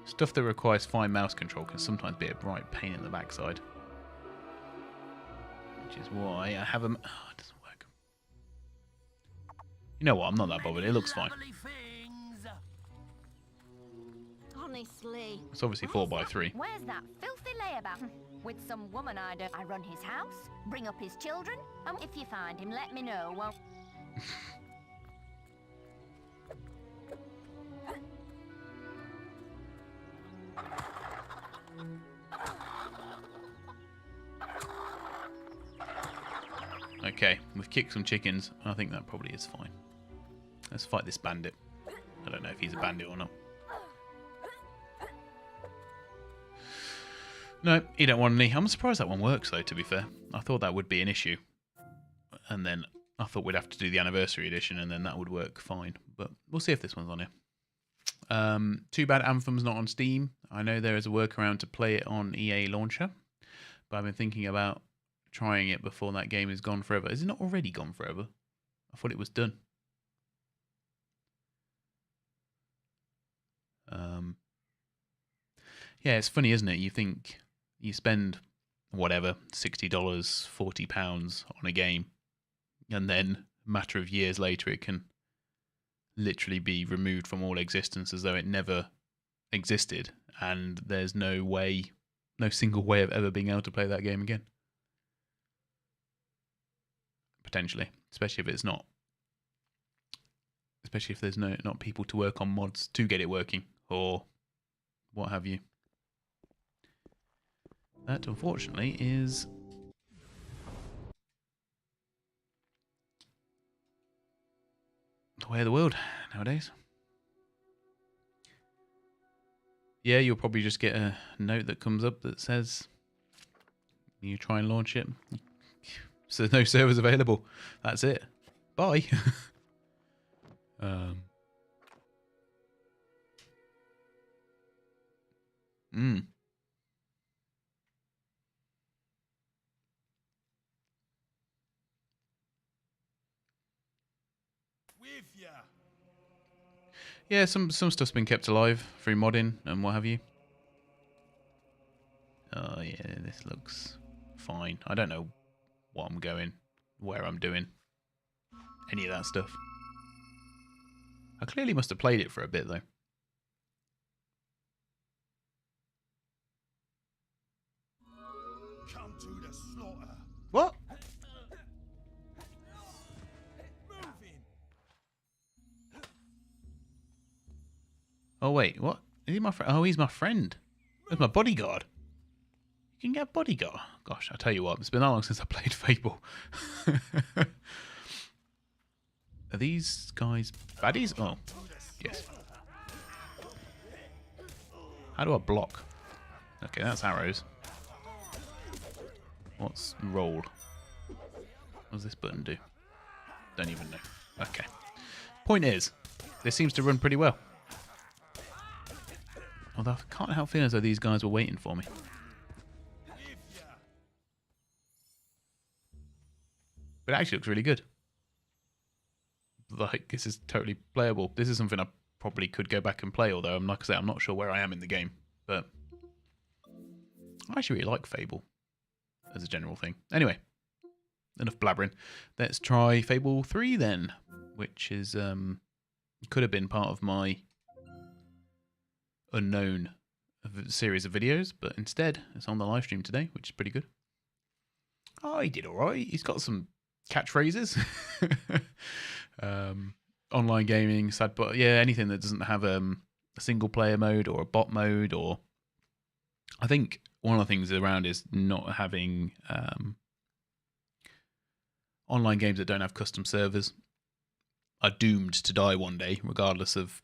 Stuff that requires fine mouse control can sometimes be a right pain in the backside. Which is why I have a... Oh, it doesn't work. You know what? I'm not that bothered. It looks fine. Honestly. It's obviously 4x3. Where's that filthy layabout? With some woman I run his house, bring up his children, and if you find him, let me know, won't... Okay, we've kicked some chickens. I think that probably is fine. Let's fight this bandit. I don't know if he's a bandit or not. No, he don't want any. I'm surprised that one works though, to be fair. I thought that would be an issue. And then I thought we'd have to do the Anniversary Edition and then that would work fine. But we'll see if this one's on here. Too bad Anthem's not on Steam. I know there is a workaround to play it on EA Launcher. But I've been thinking about trying it before that game is gone forever. Is it not already gone forever? I thought it was done. Yeah, it's funny, isn't it? You think you spend whatever, $60, £40 on a game, and then a matter of years later it can literally be removed from all existence as though it never existed, and there's no way, no single way of ever being able to play that game again. Potentially, especially if it's not, especially if there's not people to work on mods to get it working or what have you. That, unfortunately, is the way of the world nowadays. yeah, you'll probably just get a note that comes up that says you try and launch it. So no servers available. That's it. Bye. Mm. With ya. Yeah, some stuff's been kept alive through modding and what have you. Oh yeah, this looks fine. I don't know what I'm going, where I'm doing, any of that stuff. I clearly must have played it for a bit though. Come to the slaughter. What? Moving. Oh wait, what? Is he my friend? Oh, he's my friend. That's my bodyguard. You can get bodyguard. Gosh, I tell you what, it's been that long since I played Fable. Are these guys baddies? Oh, yes. How do I block? Okay, that's arrows. What's roll? What does this button do? Don't even know. Okay. Point is, this seems to run pretty well. Although I can't help feeling as though these guys were waiting for me. But it actually looks really good. Like, this is totally playable. This is something I probably could go back and play, although, like I say, I'm not sure where I am in the game. But I actually really like Fable as a general thing. Anyway, enough blabbering. Let's try Fable 3 then, which is could have been part of my unknown series of videos, but instead it's on the live stream today, which is pretty good. Oh, he did all right. He's got some catchphrases. Online gaming, sad, but yeah, anything that doesn't have a single player mode or a bot mode, or I think one of the things around is not having online games that don't have custom servers are doomed to die one day, regardless of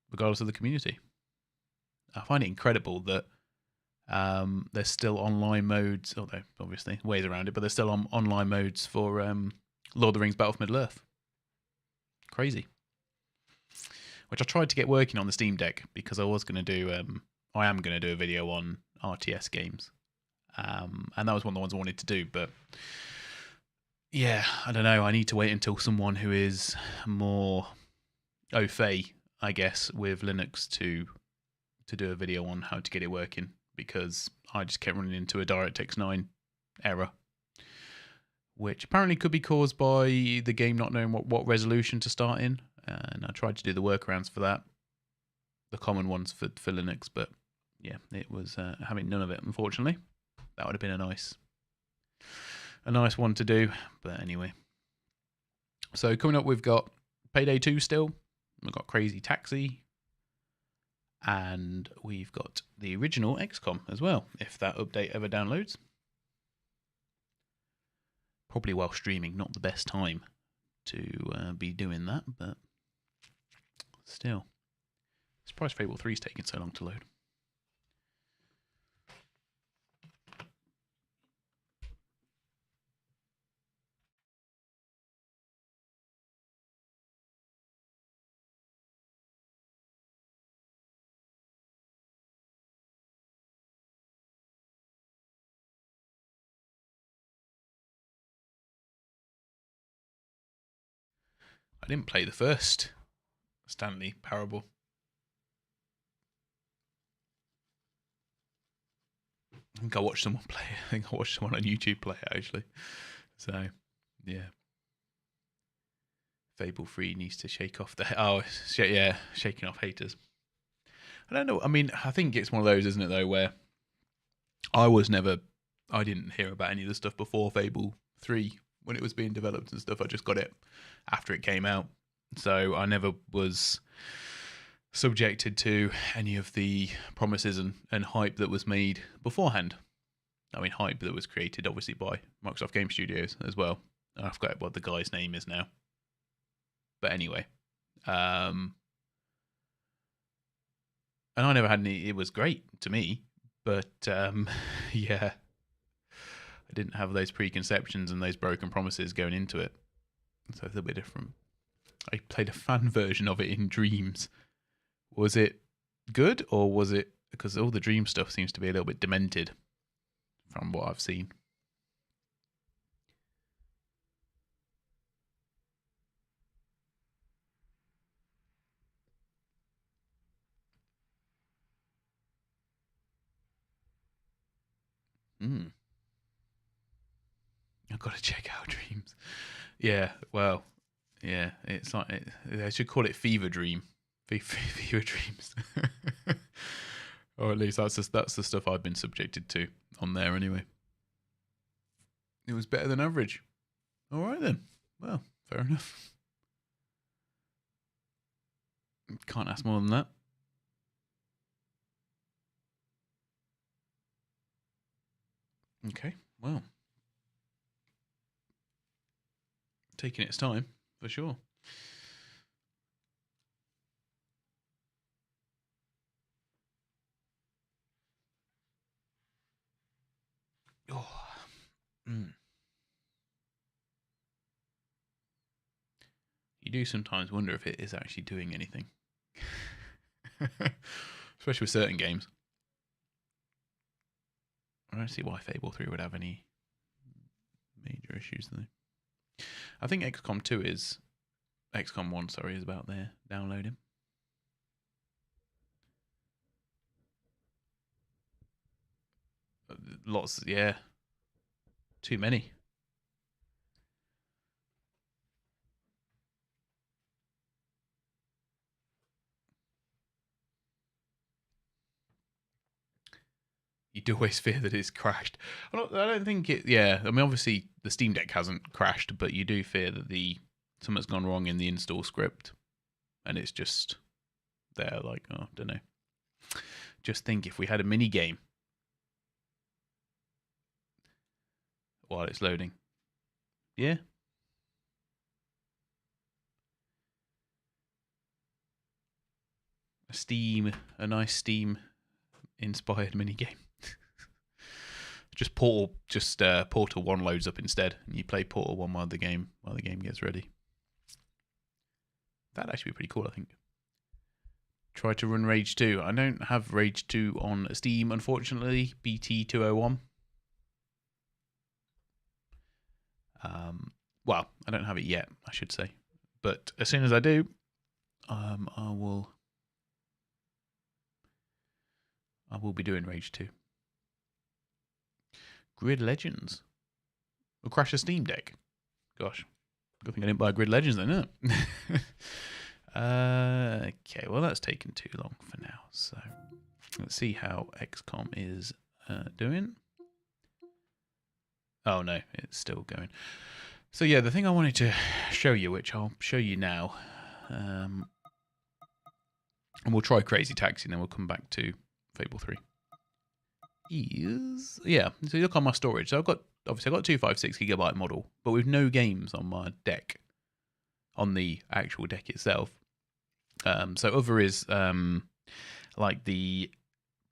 the community. I find it incredible that there's still online modes, although obviously ways around it, but there's still online modes for Lord of the Rings Battle of Middle-earth. Crazy. Which I tried to get working on the Steam Deck because I was going to do, I am going to do a video on RTS games. And that was one of the ones I wanted to do, but yeah, I don't know. I need to wait until someone who is more au fait, I guess, with Linux to do a video on how to get it working, because I just kept running into a DirectX 9 error, which apparently could be caused by the game not knowing what resolution to start in. And I tried to do the workarounds for that, the common ones for Linux, but yeah, it was having none of it, unfortunately. That would have been a nice one to do, but anyway. So coming up, we've got Payday 2 still. We've got Crazy Taxi. And we've got the original XCOM as well, if that update ever downloads. Probably while streaming, not the best time to be doing that, but still. Surprised Fable 3 is taking so long to load. I didn't play the first Stanley Parable. I think I watched someone play it. I think I watched someone on YouTube play it, actually. So, yeah. Fable 3 needs to shake off the... Oh, yeah, shaking off haters. I don't know. I mean, I think it's one of those, isn't it, though, where I didn't hear about any of the stuff before Fable 3 when it was being developed and stuff. I just got it after it came out. So I never was subjected to any of the promises and hype that was made beforehand. I mean, hype that was created, obviously, by Microsoft Game Studios as well. I forgot what the guy's name is now. But anyway, And I never had any. It was great to me, but yeah, I didn't have those preconceptions and those broken promises going into it, so it's a little bit different. I played a fan version of it in Dreams. Was it good, or was it because all the Dream stuff seems to be a little bit demented from what I've seen? I've got to check out Dreams. Yeah, well, yeah, it's like I should call it Fever Dream, Fever Dreams, or at least that's the stuff I've been subjected to on there anyway. It was better than average. All right then. Well, fair enough. Can't ask more than that. Okay, well, taking its time for sure. Oh. You do sometimes wonder if it is actually doing anything, especially with certain games. I don't see why Fable 3 would have any major issues though. I think XCOM 1, sorry, is about there downloading. Lots, yeah. Too many. You do always fear that it's crashed. I don't think it. Yeah, I mean, obviously the Steam Deck hasn't crashed, but you do fear that something's gone wrong in the install script, and it's just there. Like, oh, don't know. Just think if we had a mini game while it's loading. Yeah. A nice Steam inspired mini game. Portal 1 loads up instead, and you play Portal 1 while the game gets ready. That'd actually be pretty cool, I think. Try to run Rage 2. I don't have Rage 2 on Steam, unfortunately. BT201. Well, I don't have it yet, I should say. But as soon as I do, I will be doing Rage 2. Grid Legends. Will crash a Steam Deck. Gosh. Good thing I didn't buy Grid Legends then, isn't it? Okay, well that's taken too long for now. So let's see how XCOM is doing. Oh no, it's still going. So yeah, the thing I wanted to show you, which I'll show you now, and we'll try Crazy Taxi, and then we'll come back to Fable 3. So you look on my storage. So I've got 256 gigabyte model, but with no games on my deck, on the actual deck itself. So other is like the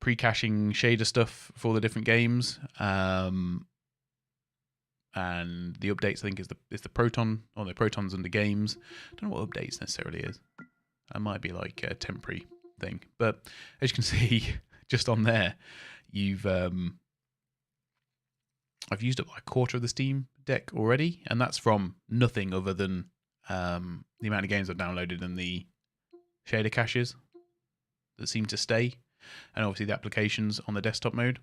pre-caching shader stuff for the different games, and the updates I think is the Proton, or the Protons under games. I don't know what updates necessarily is. That might be like a temporary thing, but as you can see, just on there, I've used up like a quarter of the Steam Deck already, and that's from nothing other than the amount of games I've downloaded and the shader caches that seem to stay, and obviously the applications on the desktop mode.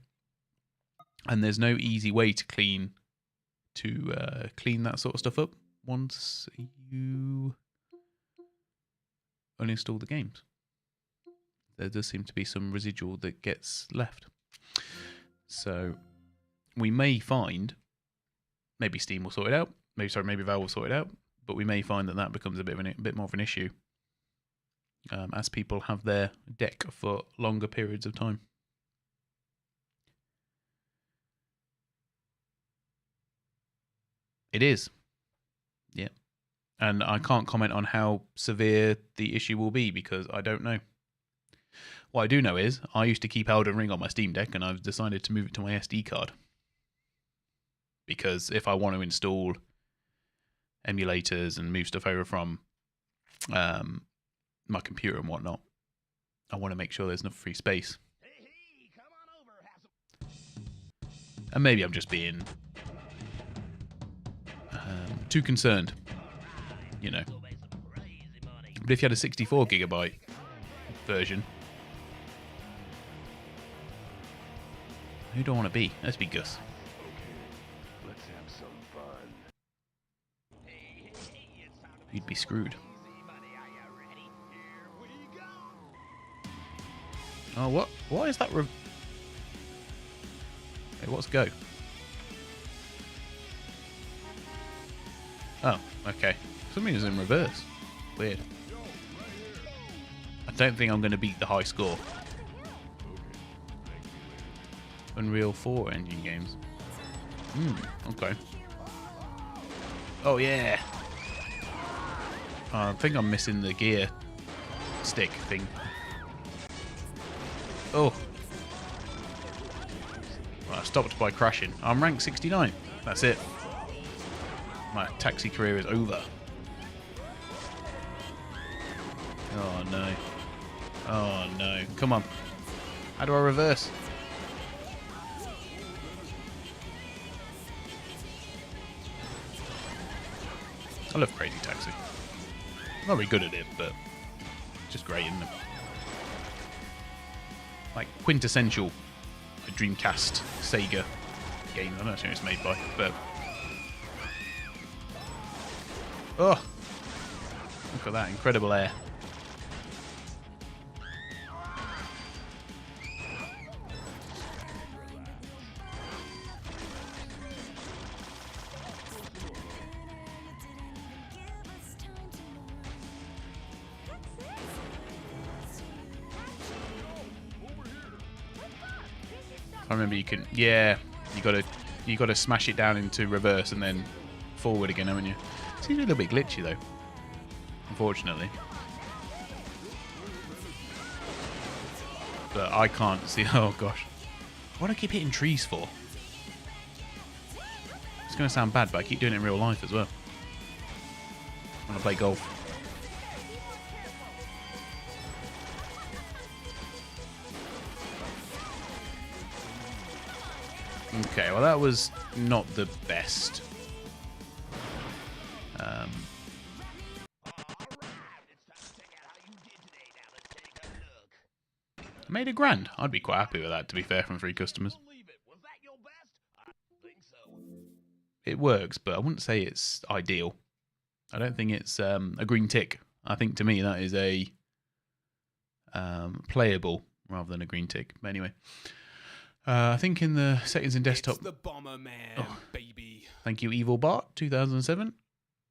And there's no easy way to clean that sort of stuff up once you uninstall the games. There does seem to be some residual that gets left. So we may find, maybe Steam will sort it out. Maybe Valve will sort it out. But we may find that becomes a bit more of an issue as people have their deck for longer periods of time. It is. Yeah. And I can't comment on how severe the issue will be because I don't know. What I do know is I used to keep Elden Ring on my Steam Deck, and I've decided to move it to my SD card. Because if I want to install emulators and move stuff over from my computer and whatnot, I want to make sure there's enough free space. And maybe I'm just being too concerned, you know. But if you had a 64 gigabyte version, who do I want to be? Let's be Gus. Let's have some fun. You'd be screwed. Oh, what? What is that? Hey, what's go? Oh, okay. Something is in reverse. Weird. I don't think I'm going to beat the high score. Unreal 4 engine games. Okay. Oh, yeah. I think I'm missing the gear stick thing. Oh. Well, I stopped by crashing. I'm rank 69. That's it. My taxi career is over. Oh, no. Oh, no. Come on. How do I reverse? I love Crazy Taxi. I'm not very good at it, but it's just great, isn't it? Like quintessential Dreamcast Sega game. I don't know who it's made by, but oh, look at that incredible air. I remember you can, yeah, you gotta smash it down into reverse and then forward again, haven't you? Seems a little bit glitchy though, unfortunately. But I can't see. Oh gosh, what do I keep hitting trees for? It's gonna sound bad, but I keep doing it in real life as well when I play golf. Okay, well that was not the best. I made $1,000. I'd be quite happy with that, to be fair, from free customers. It works, but I wouldn't say it's ideal. I don't think it's a green tick. I think to me that is a playable rather than a green tick. But anyway. I think in the settings in desktop... It's the Bomberman, baby. Thank you, Evil Bart, 2007.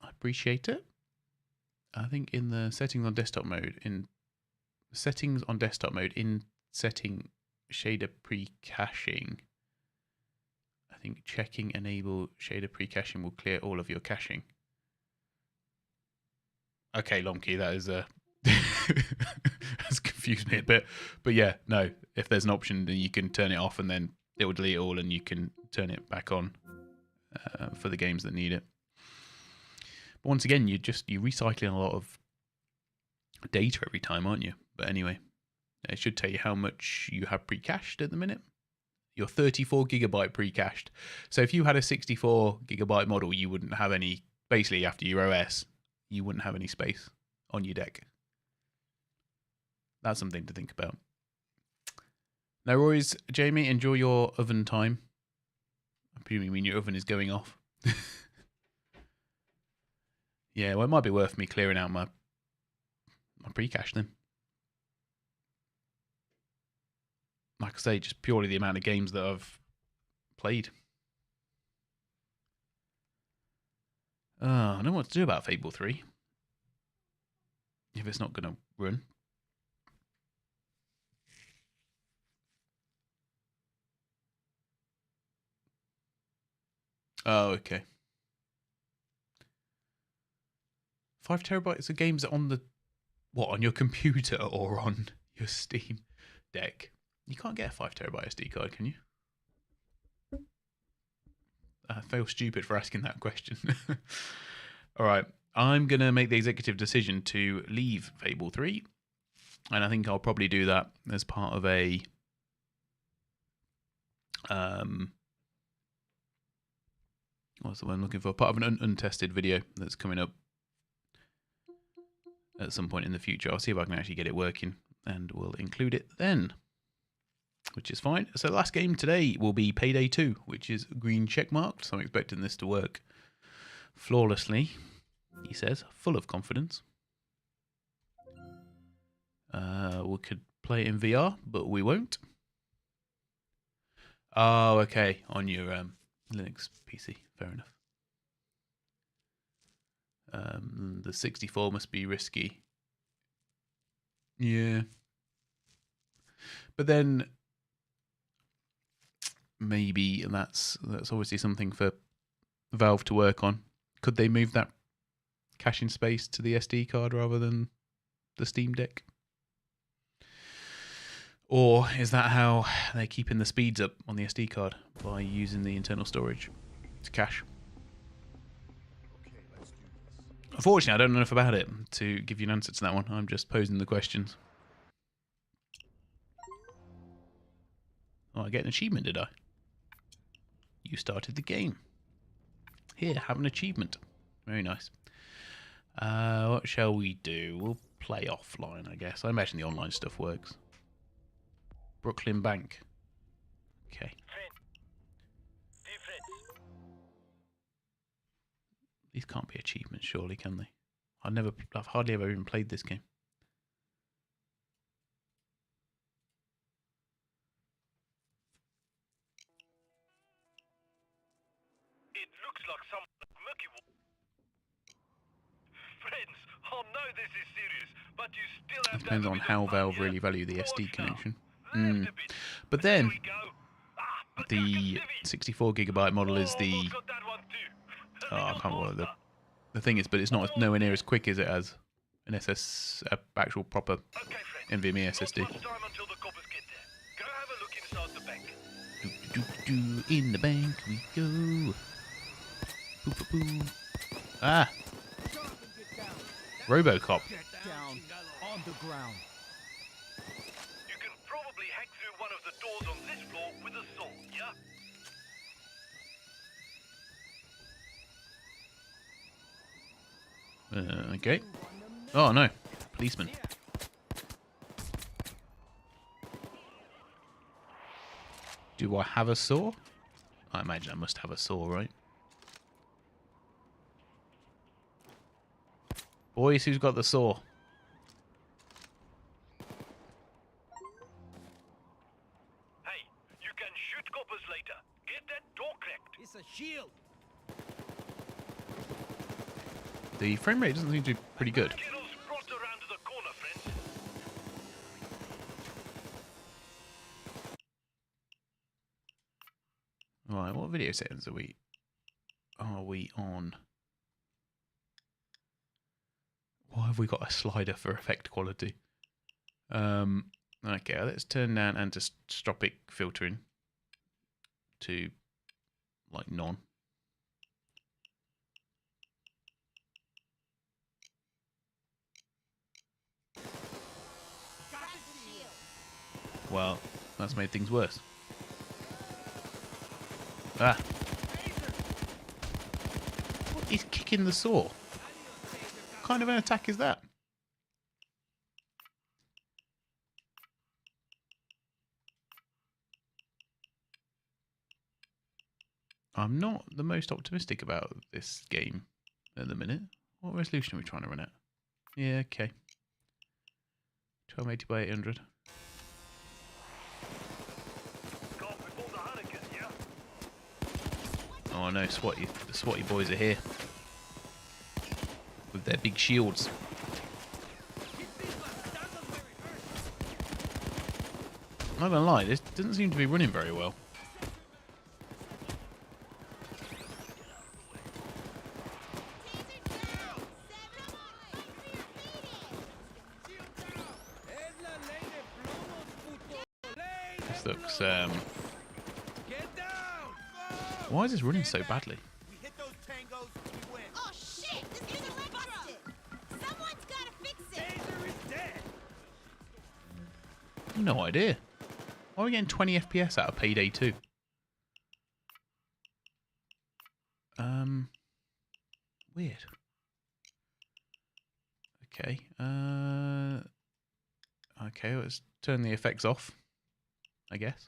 I appreciate it. I think in the settings on desktop mode, in setting shader pre-caching, I think checking enable shader pre-caching will clear all of your caching. Okay, Lomkey, that is that's confused me a bit. But yeah, no, if there's an option, then you can turn it off and then it will delete it all and you can turn it back on for the games that need it. But once again, you're recycling a lot of data every time, aren't you? But anyway, it should tell you how much you have pre-cached at the minute. You're 34 gigabyte pre-cached. So if you had a 64 gigabyte model, you wouldn't have any, basically after your OS, you wouldn't have any space on your deck. That's something to think about. No worries, Jamie. Enjoy your oven time. I presume you mean your oven is going off. Yeah, well, it might be worth me clearing out my pre-cache then. Like I say, just purely the amount of games that I've played. I don't know what to do about Fable 3. If it's not going to run. Oh, okay. 5 terabytes of games on the... What, on your computer or on your Steam Deck. You can't get a 5 terabyte SD card, can you? I feel stupid for asking that question. All right, I'm going to make the executive decision to leave Fable 3. And I think I'll probably do that as part of a... what's the one I'm looking for? Part of an untested video that's coming up at some point in the future. I'll see if I can actually get it working, and we'll include it then, which is fine. So the last game today will be Payday 2, which is green checkmarked. So I'm expecting this to work flawlessly, he says, full of confidence. We could play it in VR, but we won't. Oh, okay, on your Linux PC, fair enough. The 64 must be risky. Yeah. But then maybe that's obviously something for Valve to work on. Could they move that caching space to the SD card rather than the Steam Deck? Or is that how they're keeping the speeds up on the SD card, by using the internal storage to cache? Unfortunately, I don't know enough about it to give you an answer to that one. I'm just posing the questions. Oh, I get an achievement, did I? You started the game. Here, have an achievement. Very nice. What shall we do? We'll play offline, I guess. I imagine the online stuff works. Brooklyn Bank. Okay. These can't be achievements, surely, can they? I've hardly ever even played this game. It looks like some murky wall. Friends, I know this is serious, but you still have It depends on how Valve really value the SD connection. But then the 64 gigabyte model is the... Oh, I can't remember what the thing is, but it's not nowhere near as quick as it as an actual proper NVMe SSD. In the bank we go. Ah, RoboCop. Get down on the ground. You can probably hack through one of the doors on this floor with a saw, yeah? Okay. Oh no, policeman. Do I have a saw? I imagine I must have a saw, right? Boys, who's got the saw? Hey, you can shoot coppers later. Get that door cracked. It's a shield. The frame rate doesn't seem to be pretty good. Right, what video settings are we on? Why have we got a slider for effect quality? Okay, let's turn down anisotropic filtering to like none. Well, that's made things worse. Ah. What is kicking the saw? What kind of an attack is that? I'm not the most optimistic about this game at the minute. What resolution are we trying to run at? Yeah, okay. 1280 by 800. Oh no, the SWATy boys are here. With their big shields. I'm not gonna lie, this doesn't seem to be running very well. looks. Why is this running so badly? We hit those tangos, we win. Oh shit! This isn't busted! Someone's gotta fix it! Taser is dead. No idea. Why are we getting 20 FPS out of Payday 2? Weird. Okay. Okay, let's turn the effects off, I guess.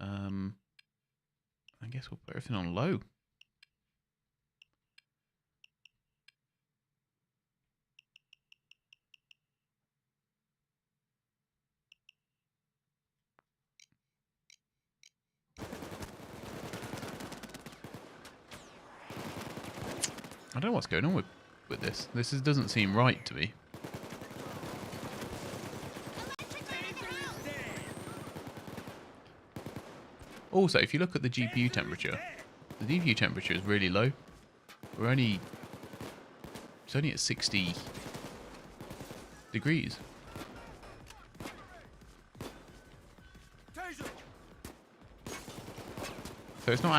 I guess we'll put everything on low. I don't know what's going on with this. This doesn't seem right to me. Also, if you look at the GPU temperature, the GPU temperature is really low. It's only at 60 degrees. So it's not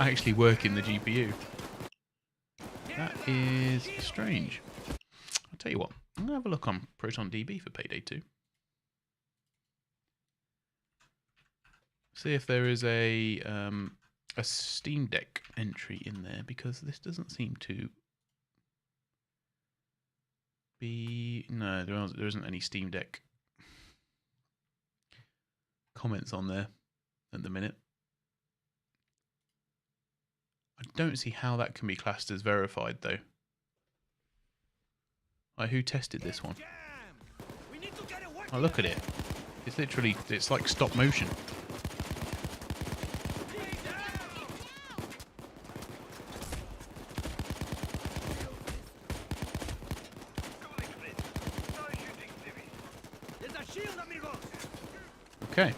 actually working the GPU. That is strange. I'll tell you what, I'm gonna have a look on ProtonDB for Payday 2. See if there is a Steam Deck entry in there, because this doesn't seem to be. No, there isn't any Steam Deck comments on there at the minute. I don't see how that can be classed as verified though. Like, who tested this one? Oh, look at it. It's like stop motion. Okay.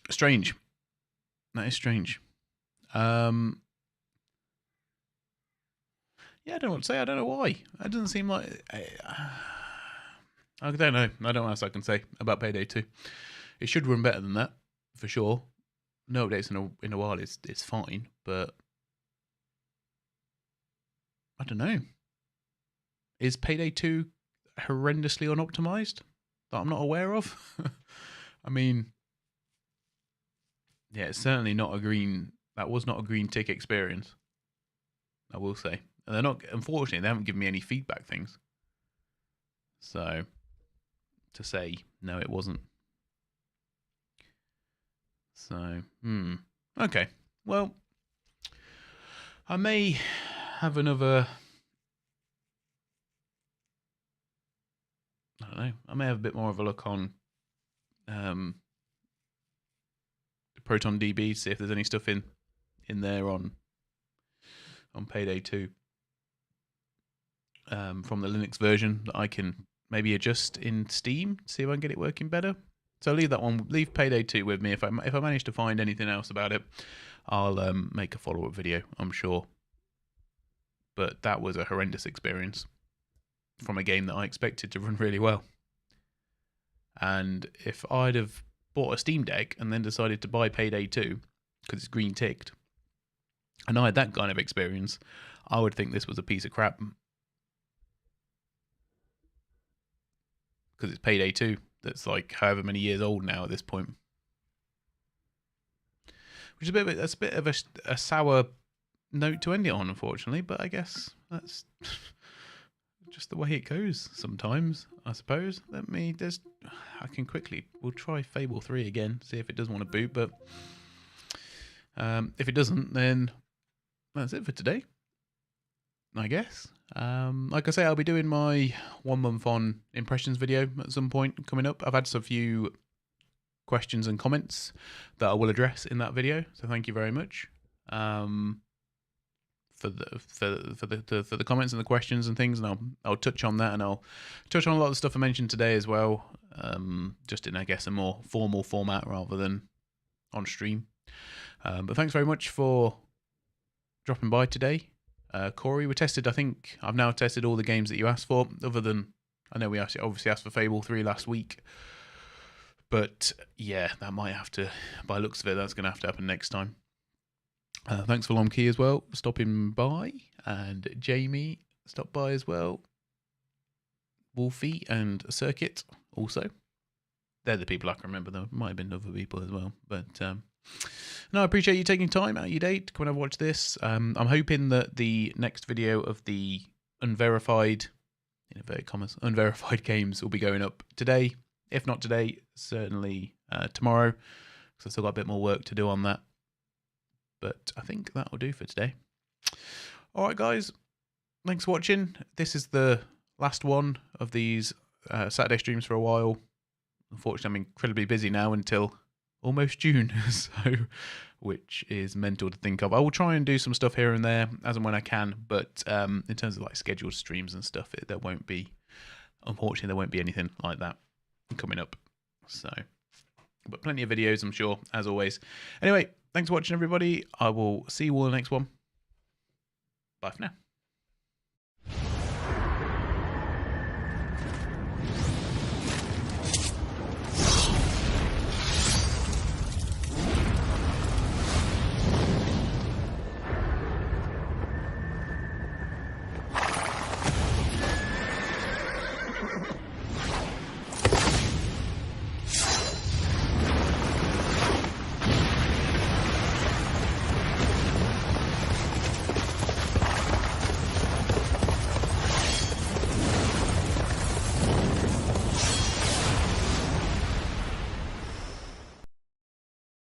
Strange. That is strange. Yeah, I don't know what to say. I don't know why. That doesn't seem like. I don't know. I don't know what else I can say about Payday 2. It should run better than that, for sure. No updates in a while is fine, but I don't know. Is Payday 2 horrendously unoptimized that I'm not aware of? I mean, yeah, it's certainly not a green. That was not a green tick experience, I will say. And they're not. Unfortunately, they haven't given me any feedback things. So to say no, it wasn't. So okay. Well, I may have another. I don't know. I may have a bit more of a look on ProtonDB, see if there's any stuff in there on Payday 2 from the Linux version that I can maybe adjust in Steam, see if I can get it working better. So leave that one, leave Payday 2 with me. If I manage to find anything else about it, I'll make a follow-up video, I'm sure. But that was a horrendous experience from a game that I expected to run really well. And if I'd have bought a Steam Deck and then decided to buy Payday 2 because it's green ticked, and I had that kind of experience, I would think this was a piece of crap. Because it's Payday 2 that's like however many years old now at this point. Which is that's a bit of a sour note to end it on, unfortunately, but I guess that's just the way it goes sometimes, I suppose. We'll try Fable 3 again, see if it does want to boot, but if it doesn't, then that's it for today, I guess. Like I say, I'll be doing my 1 month on impressions video at some point coming up. I've had a few questions and comments that I will address in that video, so thank you very much for the comments and the questions and things, and I'll touch on that, and I'll touch on a lot of the stuff I mentioned today as well, just in, I guess, a more formal format rather than on stream. But thanks very much for dropping by today. Corey, we tested, I think, I've now tested all the games that you asked for, other than, I know we obviously asked for Fable 3 last week. But yeah, that might have to, by the looks of it, that's going to have to happen next time. Thanks for Lomkey as well, stopping by. And Jamie stopped by as well. Wolfie and Circuit also. They're the people I can remember. There might have been other people as well. But no, I appreciate you taking time out of your day to come and watch this. I'm hoping that the next video of the unverified, in inverted commas, unverified games will be going up today. If not today, certainly tomorrow, because I've still got a bit more work to do on that. But I think that will do for today. All right, guys. Thanks for watching. This is the last one of these Saturday streams for a while. Unfortunately, I'm incredibly busy now until almost June, so which is mental to think of. I will try and do some stuff here and there as and when I can, but in terms of like scheduled streams and stuff, there won't be. Unfortunately, there won't be anything like that coming up. So, but plenty of videos, I'm sure, as always. Anyway, thanks for watching, everybody. I will see you all in the next one. Bye for now.